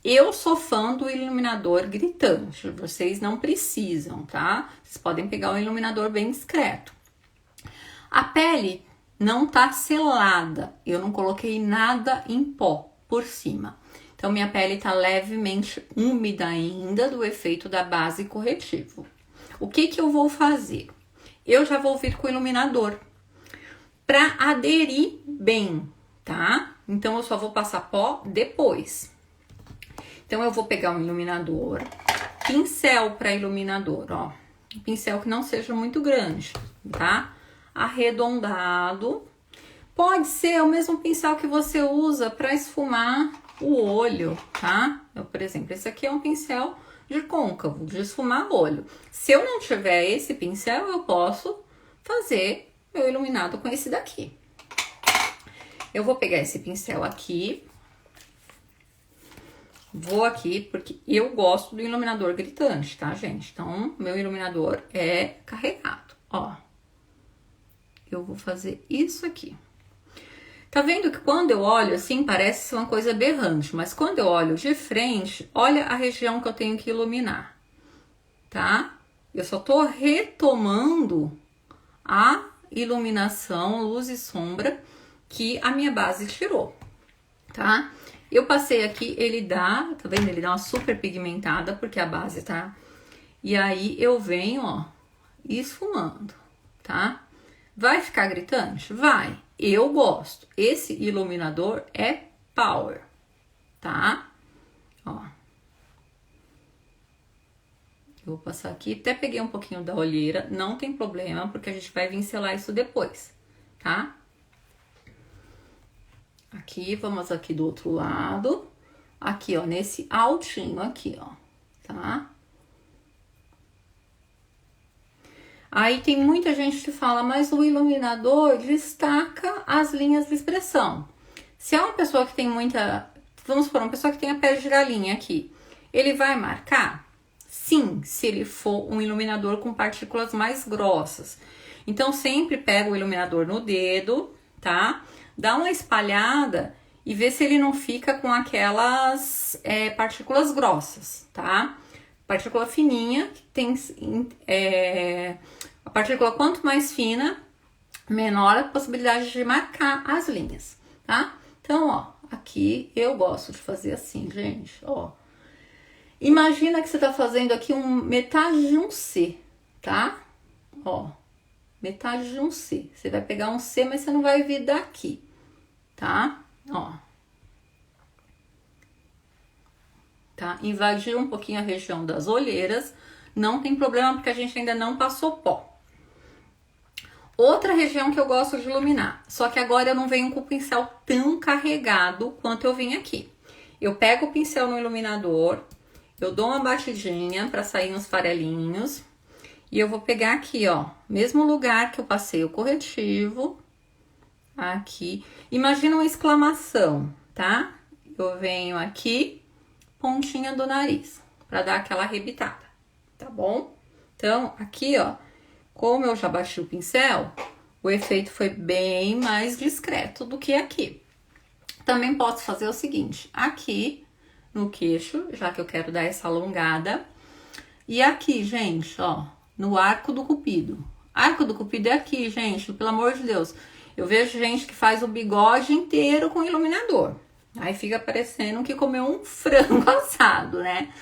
Eu sou fã do iluminador gritante, vocês não precisam, tá? Vocês podem pegar um iluminador bem discreto. A pele não tá selada, eu não coloquei nada em pó por cima. Então, minha pele tá levemente úmida ainda do efeito da base corretivo. O que eu vou fazer? Eu já vou vir com o iluminador para aderir bem, tá? Então, eu só vou passar pó depois. Então, eu vou pegar um iluminador, pincel para iluminador, ó. Um pincel que não seja muito grande, tá? Arredondado. Pode ser o mesmo pincel que você usa para esfumar o olho, tá? Por exemplo, esse aqui é um pincel de côncavo, de esfumar olho. Se eu não tiver esse pincel, eu posso fazer meu iluminado com esse daqui. Eu vou pegar esse pincel aqui, vou aqui, porque eu gosto do iluminador gritante, tá, gente? Então, meu iluminador é carregado, ó. Eu vou fazer isso aqui. Tá vendo que quando eu olho assim, parece ser uma coisa berrante, mas quando eu olho de frente, olha a região que eu tenho que iluminar, tá? Eu só tô retomando a iluminação, luz e sombra que a minha base tirou, tá? Eu passei aqui, ele dá, tá vendo? Ele dá uma super pigmentada, porque a base tá... E aí eu venho, ó, esfumando, tá? Vai ficar gritante? Vai. Eu gosto. Esse iluminador é power, tá? Ó. Eu vou passar aqui, até peguei um pouquinho da olheira, não tem problema, porque a gente vai pincelar isso depois, tá? Aqui, vamos aqui do outro lado. Aqui, ó, nesse altinho aqui, ó, tá? Aí tem muita gente que fala, mas o iluminador destaca as linhas de expressão. Se é uma pessoa que tem muita... Vamos supor, uma pessoa que tem a pele de galinha aqui. Ele vai marcar? Sim, se ele for um iluminador com partículas mais grossas. Então, sempre pega o iluminador no dedo, tá? Dá uma espalhada e vê se ele não fica com aquelas partículas grossas, tá? Partícula fininha, que tem... a partícula quanto mais fina, menor a possibilidade de marcar as linhas, tá? Então, ó, aqui eu gosto de fazer assim, gente, ó. Imagina que você tá fazendo aqui metade de um C, tá? Ó, metade de um C. Você vai pegar um C, mas você não vai vir daqui, tá? Ó. Tá? Invadir um pouquinho a região das olheiras, não tem problema, porque a gente ainda não passou pó. Outra região que eu gosto de iluminar, só que agora eu não venho com o pincel tão carregado quanto eu vim aqui. Eu pego o pincel no iluminador, eu dou uma batidinha para sair uns farelinhos, e eu vou pegar aqui, ó, mesmo lugar que eu passei o corretivo, aqui. Imagina uma exclamação, tá? Eu venho aqui, pontinha do nariz, para dar aquela arrebitada, tá bom? Então, aqui, ó, como eu já bati o pincel, o efeito foi bem mais discreto do que aqui. Também posso fazer o seguinte, aqui no queixo, já que eu quero dar essa alongada, e aqui, gente, ó, no arco do cupido. Arco do cupido é aqui, gente, pelo amor de Deus. Eu vejo gente que faz o bigode inteiro com iluminador. Aí fica parecendo que comeu um frango assado, né?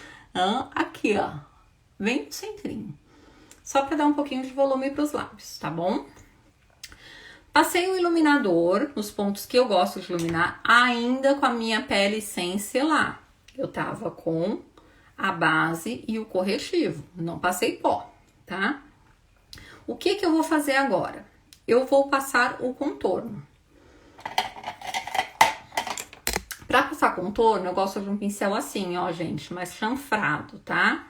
Aqui, ó, bem no centrinho. Só para dar um pouquinho de volume para os lábios, tá bom? Passei o iluminador nos pontos que eu gosto de iluminar, ainda com a minha pele sem selar. Eu tava com a base e o corretivo, não passei pó, tá? O que que eu vou fazer agora? Eu vou passar o contorno. Pra passar contorno, eu gosto de um pincel assim, ó, gente, mais chanfrado, tá?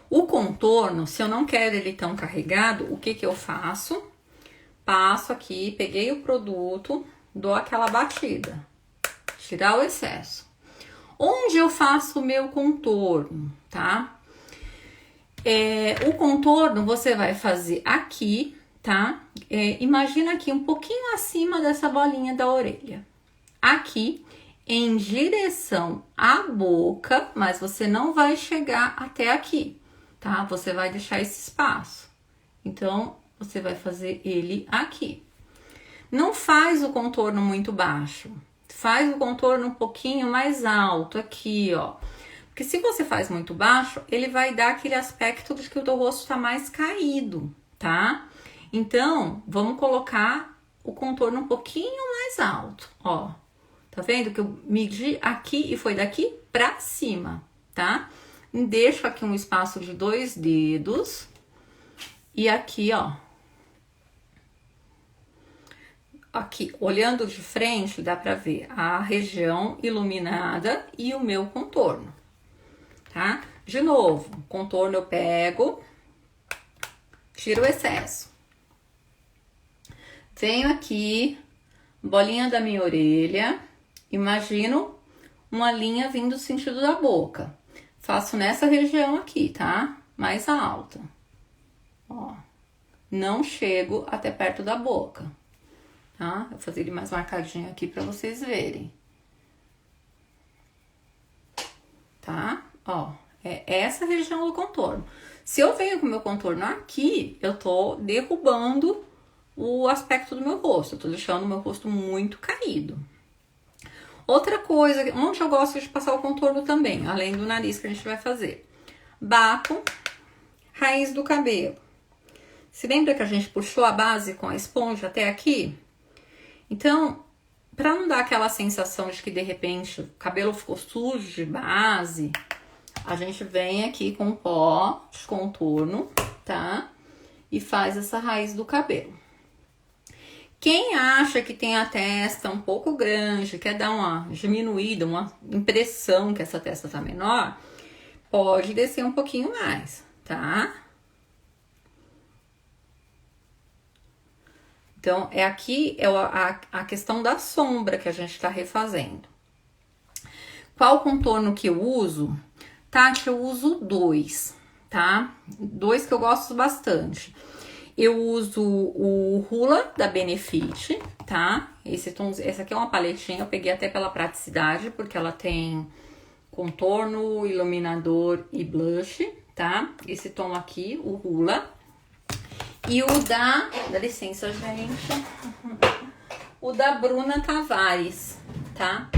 O contorno, se eu não quero ele tão carregado, o que que eu faço? Passo aqui, peguei o produto, dou aquela batida, tirar o excesso. Onde eu faço o meu contorno, tá? O contorno você vai fazer aqui, tá? Imagina aqui um pouquinho acima dessa bolinha da orelha. Aqui, em direção à boca, mas você não vai chegar até aqui, tá? Você vai deixar esse espaço. Então, você vai fazer ele aqui. Não faz o contorno muito baixo. Faz o contorno um pouquinho mais alto aqui, ó. Porque se você faz muito baixo, ele vai dar aquele aspecto de que o teu rosto tá mais caído, tá? Então, vamos colocar o contorno um pouquinho mais alto, ó. Tá vendo que eu medi aqui e foi daqui pra cima, tá? Deixo aqui um espaço de 2 dedos. E aqui, ó. aqui, olhando de frente, dá pra ver a região iluminada e o meu contorno, tá? De novo, contorno eu pego, tiro o excesso. Venho aqui, bolinha da minha orelha, imagino uma linha vindo do sentido da boca. Faço nessa região aqui, tá? Mais alta. Ó, não chego até perto da boca, tá? Vou fazer ele mais marcadinho aqui pra vocês verem. Tá? Ó, é essa região do contorno. Se eu venho com o meu contorno aqui, eu tô derrubando o aspecto do meu rosto. Eu tô deixando o meu rosto muito caído. Outra coisa, onde eu gosto de passar o contorno também, além do nariz que a gente vai fazer. Baco, raiz do cabelo. Se lembra que a gente puxou a base com a esponja até aqui? Então, para não dar aquela sensação de que de repente o cabelo ficou sujo de base, a gente vem aqui com pó de contorno, tá? E faz essa raiz do cabelo. Quem acha que tem a testa um pouco grande, quer dar uma diminuída, uma impressão que essa testa tá menor, pode descer um pouquinho mais, tá? Então, aqui a questão da sombra que a gente tá refazendo. Qual contorno que eu uso? Tati, eu uso 2, tá? 2 que eu gosto bastante. Eu uso o Hoola da Benefit, tá? Essa aqui é uma paletinha, eu peguei até pela praticidade, porque ela tem contorno, iluminador e blush, tá? Esse tom aqui, o Hoola. E o dá licença, gente, o da Bruna Tavares, tá?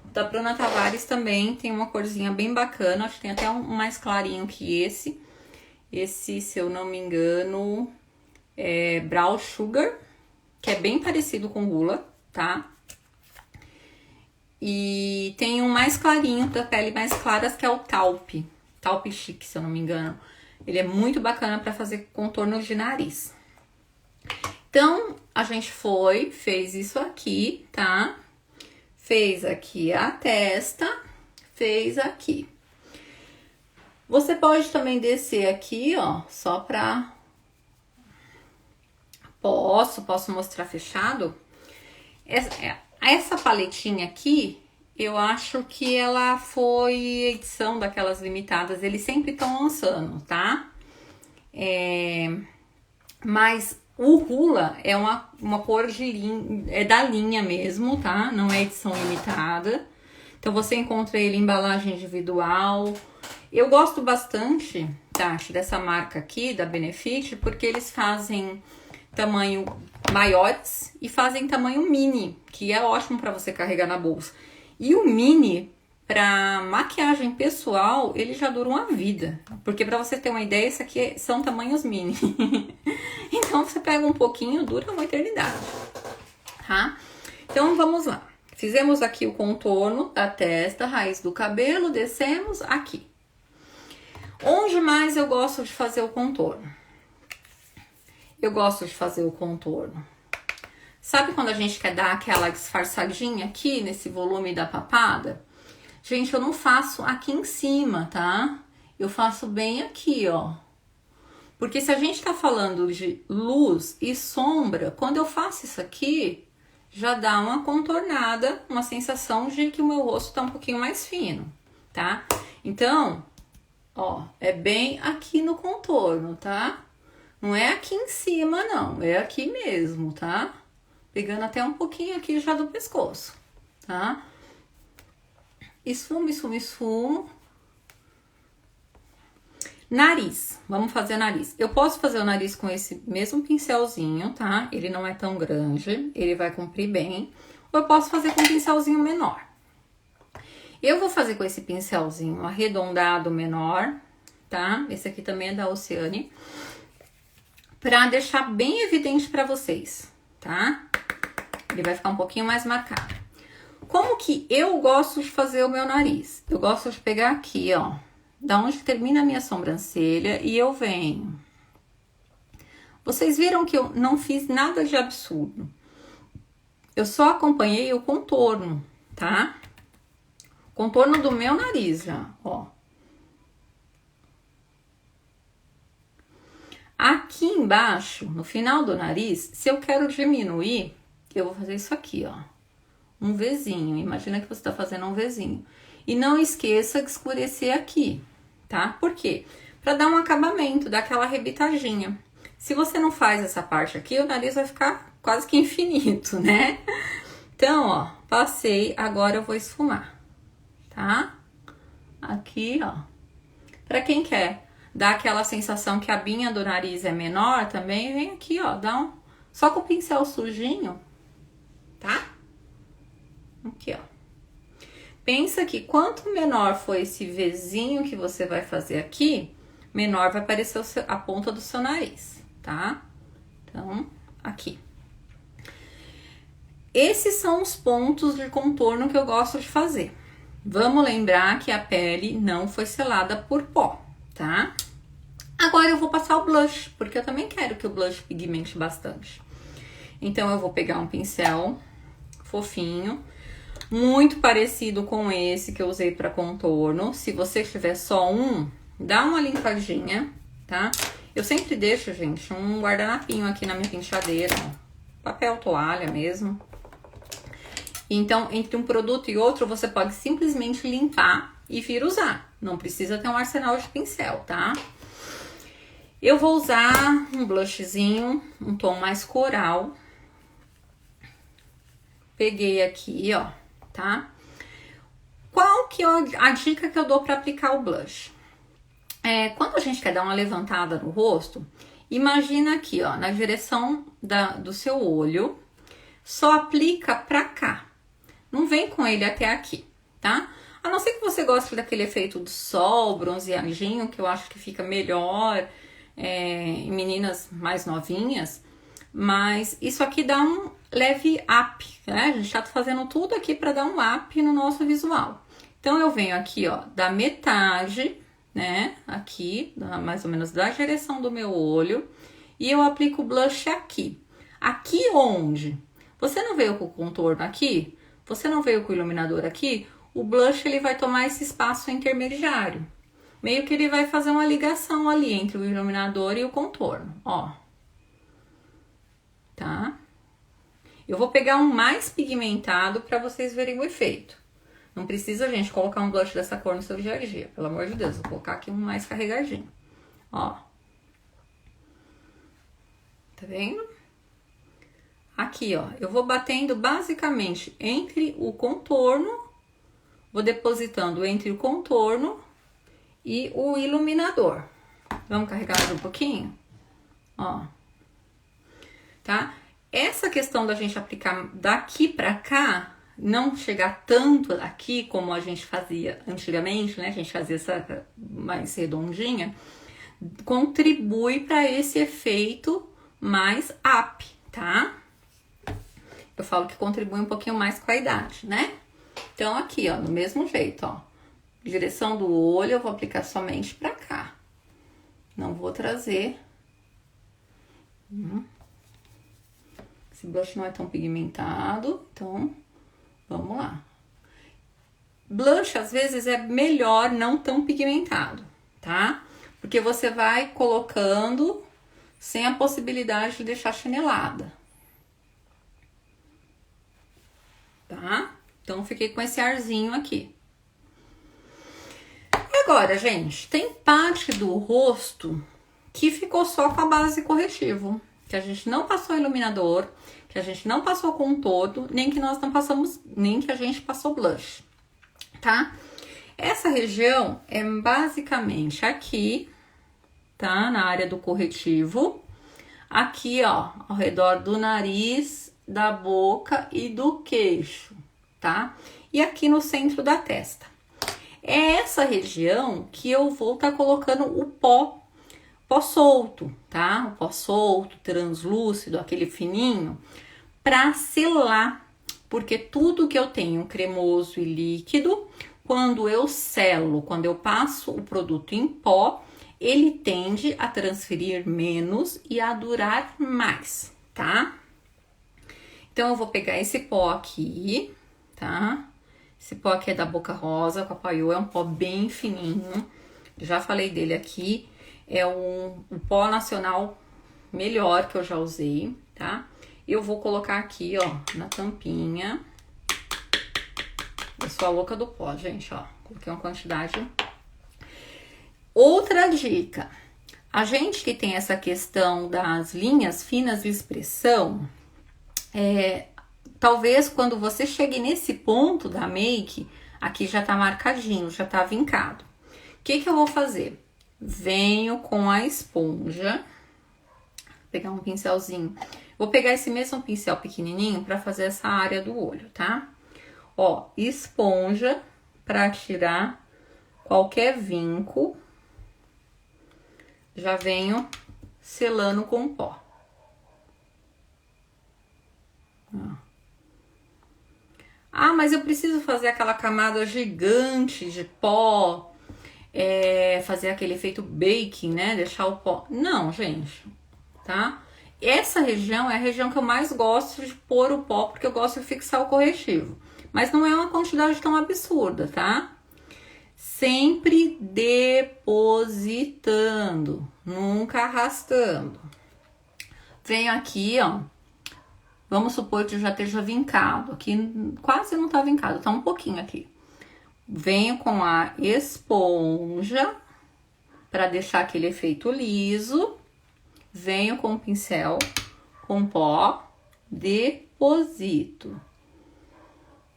O da Bruna Tavares também tem uma corzinha bem bacana, acho que tem até um mais clarinho que esse. Esse, se eu não me engano, é Brown Sugar, que é bem parecido com Hoola, tá? E tem um mais clarinho, da pele mais claras, que é o Taupe Chic, se eu não me engano. Ele é muito bacana para fazer contorno de nariz. Então, a gente fez isso aqui, tá? Fez aqui a testa, fez aqui. Você pode também descer aqui, ó, só pra... Posso mostrar fechado? Essa paletinha aqui, eu acho que ela foi edição daquelas limitadas. Eles sempre estão lançando, tá? Mas o Hoola é uma cor de linha, é da linha mesmo, tá? Não é edição limitada. Então, você encontra ele em embalagem individual. Eu gosto bastante, Tati, dessa marca aqui, da Benefit, porque eles fazem tamanho maiores e fazem tamanho mini, que é ótimo para você carregar na bolsa. E o mini, para maquiagem pessoal, ele já dura uma vida. Porque para você ter uma ideia, isso aqui são tamanhos mini. Então, você pega um pouquinho, dura uma eternidade, tá? Então, vamos lá. Fizemos aqui o contorno da testa, raiz do cabelo, descemos aqui. Onde mais eu gosto de fazer o contorno? Eu gosto de fazer o contorno. Sabe quando a gente quer dar aquela disfarçadinha aqui nesse volume da papada? Gente, eu não faço aqui em cima, tá? Eu faço bem aqui, ó. Porque se a gente tá falando de luz e sombra, quando eu faço isso aqui, já dá uma contornada, uma sensação de que o meu rosto tá um pouquinho mais fino, tá? Então, ó, é bem aqui no contorno, tá? Não é aqui em cima, não. É aqui mesmo, tá? Pegando até um pouquinho aqui já do pescoço, tá? Esfumo, esfumo, esfumo. Nariz. Vamos fazer nariz. Eu posso fazer o nariz com esse mesmo pincelzinho, tá? Ele não é tão grande. Ele vai comprir bem. Ou eu posso fazer com um pincelzinho menor. Eu vou fazer com esse pincelzinho arredondado menor, tá? Esse aqui também é da Oceane. Pra deixar bem evidente pra vocês, tá? Ele vai ficar um pouquinho mais marcado. Como que eu gosto de fazer o meu nariz? Eu gosto de pegar aqui, ó, da onde termina a minha sobrancelha e eu venho. Vocês viram que eu não fiz nada de absurdo. Eu só acompanhei o contorno, tá? Contorno do meu nariz já, ó. Aqui embaixo, no final do nariz, se eu quero diminuir, eu vou fazer isso aqui, ó. Um Vzinho. Imagina que você tá fazendo um Vzinho. E não esqueça de escurecer aqui, tá? Por quê? Pra dar um acabamento, dar aquela arrebitadinha. Se você não faz essa parte aqui, o nariz vai ficar quase que infinito, né? Então, ó, passei, agora eu vou esfumar, tá? Aqui, ó. Pra quem quer dar aquela sensação que a binha do nariz é menor também, vem aqui, ó, dá um... Só com o pincel sujinho, tá? Aqui, ó. Pensa que quanto menor for esse Vzinho que você vai fazer aqui, menor vai parecer a ponta do seu nariz, tá? Então, aqui. Esses são os pontos de contorno que eu gosto de fazer. Vamos lembrar que a pele não foi selada por pó, tá? Agora eu vou passar o blush, porque eu também quero que o blush pigmente bastante. Então, eu vou pegar um pincel fofinho, muito parecido com esse que eu usei para contorno. Se você tiver só um, dá uma limpadinha, tá? Eu sempre deixo, gente, um guardanapinho aqui na minha penteadeira, ó, papel toalha mesmo. Então, entre um produto e outro, você pode simplesmente limpar e vir usar. Não precisa ter um arsenal de pincel, tá? Eu vou usar um blushzinho, um tom mais coral. Peguei aqui, ó, tá? Qual que é a dica que eu dou para aplicar o blush? Quando a gente quer dar uma levantada no rosto, imagina aqui, ó, na direção do seu olho, só aplica pra cá. Não vem com ele até aqui, tá? A não ser que você goste daquele efeito do sol, bronzeadinho, que eu acho que fica melhor em meninas mais novinhas. Mas isso aqui dá um leve up, né? A gente tá fazendo tudo aqui para dar um up no nosso visual. Então, eu venho aqui, ó, da metade, né? Aqui, mais ou menos da direção do meu olho. E eu aplico o blush aqui. Aqui onde? Você não veio com o contorno aqui? Você não veio com o iluminador aqui? O blush, ele vai tomar esse espaço intermediário. Meio que ele vai fazer uma ligação ali entre o iluminador e o contorno, ó. Tá? Eu vou pegar um mais pigmentado para vocês verem o efeito. Não precisa, gente, colocar um blush dessa cor no seu dia a dia. Pelo amor de Deus, vou colocar aqui um mais carregadinho. Ó. Tá vendo? Aqui, ó. Eu vou batendo basicamente entre o contorno. Vou depositando entre o contorno e o iluminador. Vamos carregar mais um pouquinho? Ó. Tá? Essa questão da gente aplicar daqui pra cá, não chegar tanto aqui como a gente fazia antigamente, né? A gente fazia essa mais redondinha, contribui para esse efeito mais up, tá? Eu falo que contribui um pouquinho mais com a idade, né? Então, aqui, ó, do mesmo jeito, ó. Direção do olho, eu vou aplicar somente pra cá. Não vou trazer. Esse blush não é tão pigmentado, então, vamos lá. Blush, às vezes, é melhor não tão pigmentado, tá? Porque você vai colocando sem a possibilidade de deixar chinelada. Tá? Então, fiquei com esse arzinho aqui. E agora, gente, tem parte do rosto que ficou só com a base corretivo. Que a gente não passou iluminador, que a gente não passou contorno, nem que nós não passamos, nem que a gente passou blush, tá? Essa região é basicamente aqui, tá? Na área do corretivo. Aqui, ó, ao redor do nariz, da boca e do queixo, tá? E aqui no centro da testa. É essa região que eu vou estar colocando o pó solto, tá? O pó solto, translúcido, aquele fininho, pra selar, porque tudo que eu tenho cremoso e líquido, quando eu selo, quando eu passo o produto em pó, ele tende a transferir menos e a durar mais, tá? Então, eu vou pegar esse pó aqui, tá? Esse pó aqui é da Boca Rosa, Papaiô, é um pó bem fininho. Já falei dele aqui. É o pó nacional melhor que eu já usei, tá? Eu vou colocar aqui, ó, na tampinha. Eu sou a louca do pó, gente, ó. Coloquei uma quantidade. Outra dica. A gente que tem essa questão das linhas finas de expressão, talvez quando você chegue nesse ponto da make, aqui já tá marcadinho, já tá vincado. O que que eu vou fazer? Venho com a esponja, vou pegar um pincelzinho. Vou pegar esse mesmo pincel pequenininho pra fazer essa área do olho, tá? Ó, esponja pra tirar qualquer vinco. Já venho selando com pó. Ah, mas eu preciso fazer aquela camada gigante de pó, fazer aquele efeito baking, né? Deixar o pó. Não, gente, tá? Essa região é a região que eu mais gosto de pôr o pó, porque eu gosto de fixar o corretivo. Mas não é uma quantidade tão absurda, tá? Sempre depositando, nunca arrastando. Venho aqui, ó. Vamos supor que já esteja vincado. Aqui quase não tá vincado, tá um pouquinho aqui. Venho com a esponja para deixar aquele efeito liso. Venho com o pincel com pó, deposito.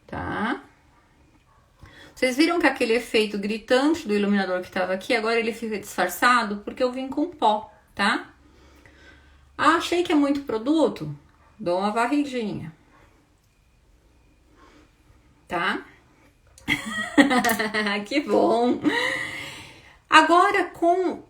Tá? Vocês viram que aquele efeito gritante do iluminador que tava aqui, agora ele fica disfarçado porque eu vim com pó, tá? Ah, achei que é muito produto? Dou uma varridinha. Tá? Que bom! Agora, com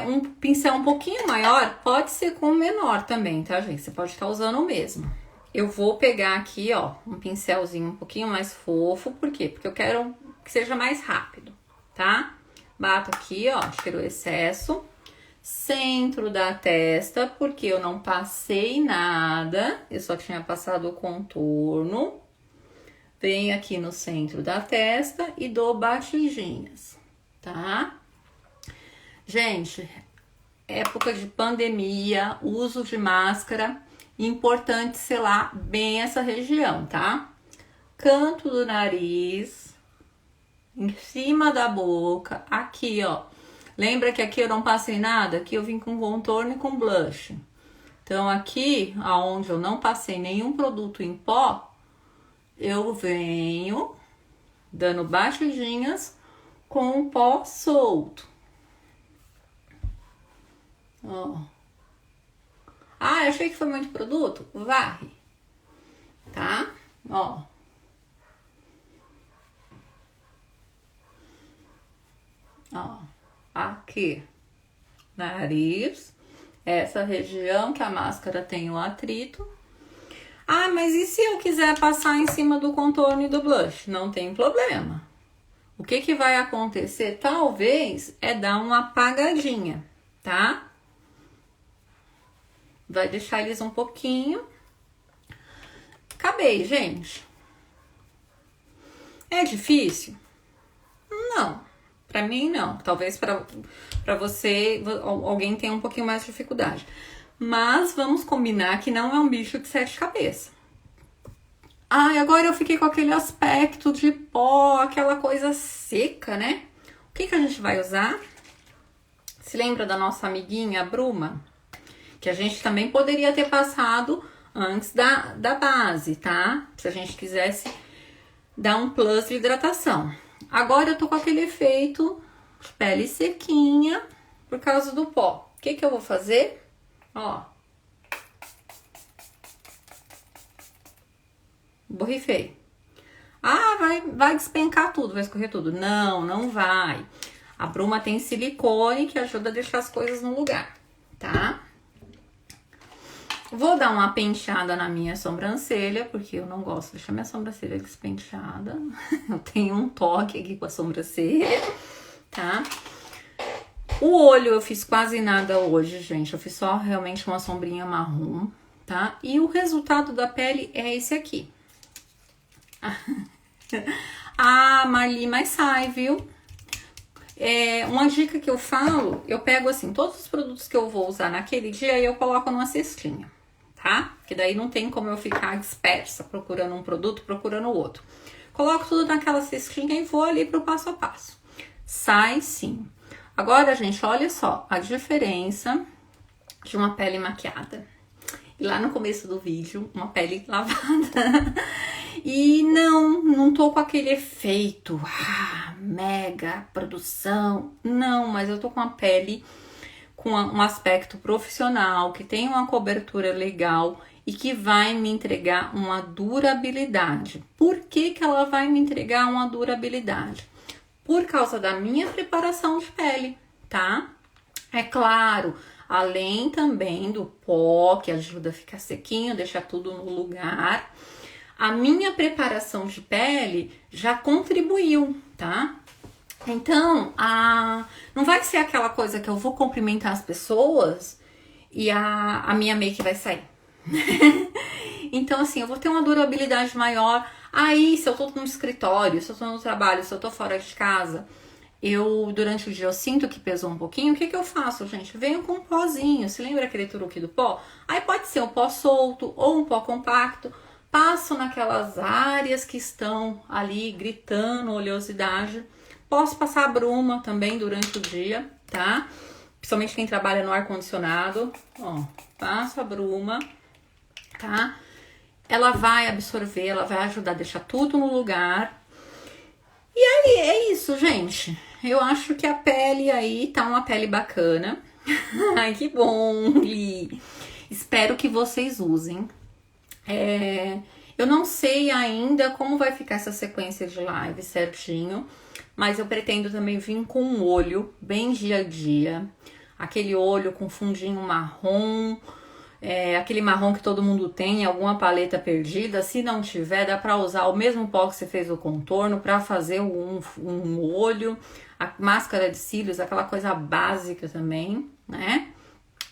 um pincel um pouquinho maior, pode ser com menor também, tá, gente? Você pode estar usando o mesmo. Eu vou pegar aqui, ó, um pincelzinho um pouquinho mais fofo. Por quê? Porque eu quero que seja mais rápido, tá? Bato aqui, ó, tiro o excesso. Centro da testa, porque eu não passei nada. Eu só tinha passado o contorno. Venho aqui no centro da testa e dou batidinhas, tá? Gente, época de pandemia, uso de máscara, importante selar bem essa região, tá? Canto do nariz, em cima da boca, aqui, ó. Lembra que aqui eu não passei nada? Aqui eu vim com contorno e com blush. Então, aqui, aonde eu não passei nenhum produto em pó, eu venho dando batidinhas com o pó solto. Ó. Ah, eu achei que foi muito produto? Varre. Tá? Ó. Ó. Aqui. Nariz. Essa região que a máscara tem o atrito. Ah, mas e se eu quiser passar em cima do contorno e do blush? Não tem problema. O que que vai acontecer? Talvez é dar uma apagadinha, tá? Vai deixar eles um pouquinho. Acabei, gente. É difícil? Não. Pra mim, não. Talvez pra você, alguém tenha um pouquinho mais de dificuldade. Mas vamos combinar que não é um bicho de 7 cabeças. Ai, agora eu fiquei com aquele aspecto de pó, aquela coisa seca, né? O que que a gente vai usar? Se lembra da nossa amiguinha, a Bruma? Que a gente também poderia ter passado antes da base, tá? Se a gente quisesse dar um plus de hidratação. Agora eu tô com aquele efeito de pele sequinha por causa do pó. O que que eu vou fazer? Ó. Borrifei. Ah, vai despencar tudo, vai escorrer tudo. Não, não vai. A Bruma tem silicone que ajuda a deixar as coisas no lugar, tá? Vou dar uma penteada na minha sobrancelha, porque eu não gosto de deixar minha sobrancelha despenteada. Eu tenho um toque aqui com a sobrancelha, tá? O olho eu fiz quase nada hoje, gente. Eu fiz só realmente uma sombrinha marrom, tá? E o resultado da pele é esse aqui. Ah, Marli, mas sai, viu? Uma dica que eu falo, eu pego assim, todos os produtos que eu vou usar naquele dia e eu coloco numa cestinha, tá? Que daí não tem como eu ficar dispersa procurando um produto, procurando o outro. Coloco tudo naquela cestinha e vou ali pro passo a passo. Sai sim. Agora, gente, olha só a diferença de uma pele maquiada. E lá no começo do vídeo, uma pele lavada. E não tô com aquele efeito, mega produção. Não, mas eu tô com a pele com um aspecto profissional, que tem uma cobertura legal e que vai me entregar uma durabilidade. Por que que ela vai me entregar uma durabilidade? Por causa da minha preparação de pele, tá? É claro, além também do pó, que ajuda a ficar sequinho, deixar tudo no lugar, a minha preparação de pele já contribuiu, tá? Então, não vai ser aquela coisa que eu vou cumprimentar as pessoas e a minha make vai sair. Então, assim, eu vou ter uma durabilidade maior. Aí, se eu tô no escritório, se eu tô no trabalho, se eu tô fora de casa, durante o dia, eu sinto que pesou um pouquinho, o que que eu faço, gente? Venho com um pozinho, se lembra aquele truque do pó? Aí pode ser um pó solto ou um pó compacto, passo naquelas áreas que estão ali gritando oleosidade. Posso passar a bruma também durante o dia, tá? Principalmente quem trabalha no ar-condicionado, ó, passo a bruma, tá? Ela vai absorver, ela vai ajudar a deixar tudo no lugar. E aí, é isso, gente. Eu acho que a pele aí tá uma pele bacana. Ai, que bom, Li. Espero que vocês usem. Eu não sei ainda como vai ficar essa sequência de live certinho, mas eu pretendo também vir com um olho bem dia a dia. Aquele olho com fundinho marrom, aquele marrom que todo mundo tem, alguma paleta perdida. Se não tiver, dá pra usar o mesmo pó que você fez o contorno pra fazer um olho, a máscara de cílios, aquela coisa básica também, né?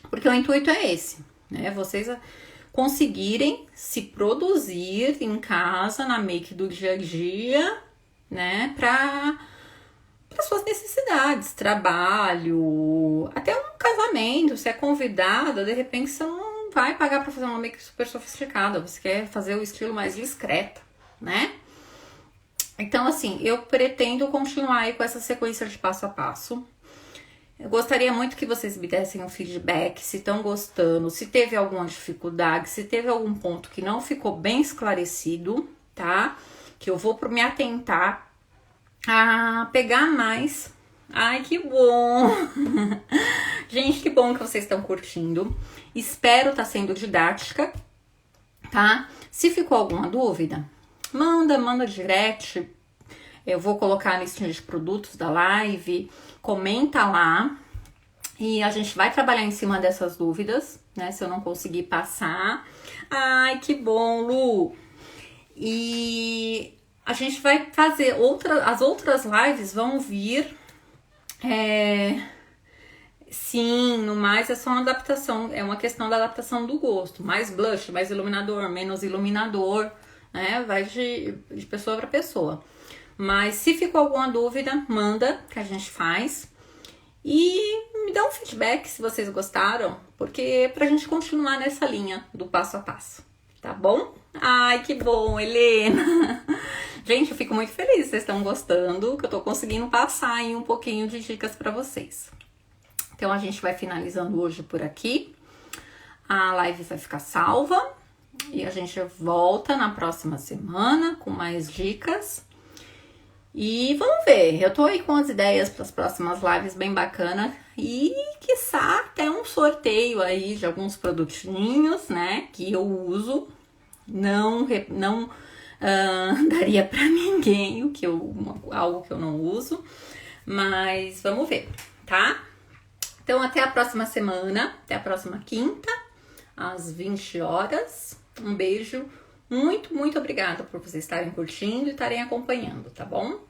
Porque o intuito é esse, né? Vocês conseguirem se produzir em casa, na make do dia a dia, né? Para suas necessidades, trabalho, até um casamento, se é convidada, de repente você não vai pagar para fazer uma make super sofisticada, você quer fazer o estilo mais discreta, né? Então, assim, eu pretendo continuar aí com essa sequência de passo a passo. Eu gostaria muito que vocês me dessem um feedback, se estão gostando, se teve alguma dificuldade, se teve algum ponto que não ficou bem esclarecido, tá? Que eu vou me atentar a pegar mais. Ai, que bom! Gente, que bom que vocês estão curtindo. Espero estar sendo didática, tá? Se ficou alguma dúvida, manda direct. Eu vou colocar a listinha de produtos da live, comenta lá e a gente vai trabalhar em cima dessas dúvidas, né? Se eu não conseguir passar. Ai, que bom, Lu! E a gente vai fazer as outras lives vão vir. Sim, no mais é só uma adaptação, é uma questão da adaptação do gosto. Mais blush, mais iluminador, menos iluminador, né? Vai de pessoa para pessoa. Mas se ficou alguma dúvida, manda que a gente faz. E me dá um feedback se vocês gostaram, porque pra gente continuar nessa linha do passo a passo, tá bom? Ai, que bom, Helena! Gente, eu fico muito feliz que vocês estão gostando, que eu tô conseguindo passar aí um pouquinho de dicas pra vocês. Então, a gente vai finalizando hoje por aqui. A live vai ficar salva e a gente volta na próxima semana com mais dicas. E vamos ver, eu tô aí com as ideias para as próximas lives bem bacana e quiçá até um sorteio aí de alguns produtinhos, né, que eu uso, não daria para ninguém algo que eu não uso, mas vamos ver, tá? Então até a próxima semana, até a próxima quinta, às 20 horas, um beijo. Muito, muito obrigada por vocês estarem curtindo e estarem acompanhando, tá bom?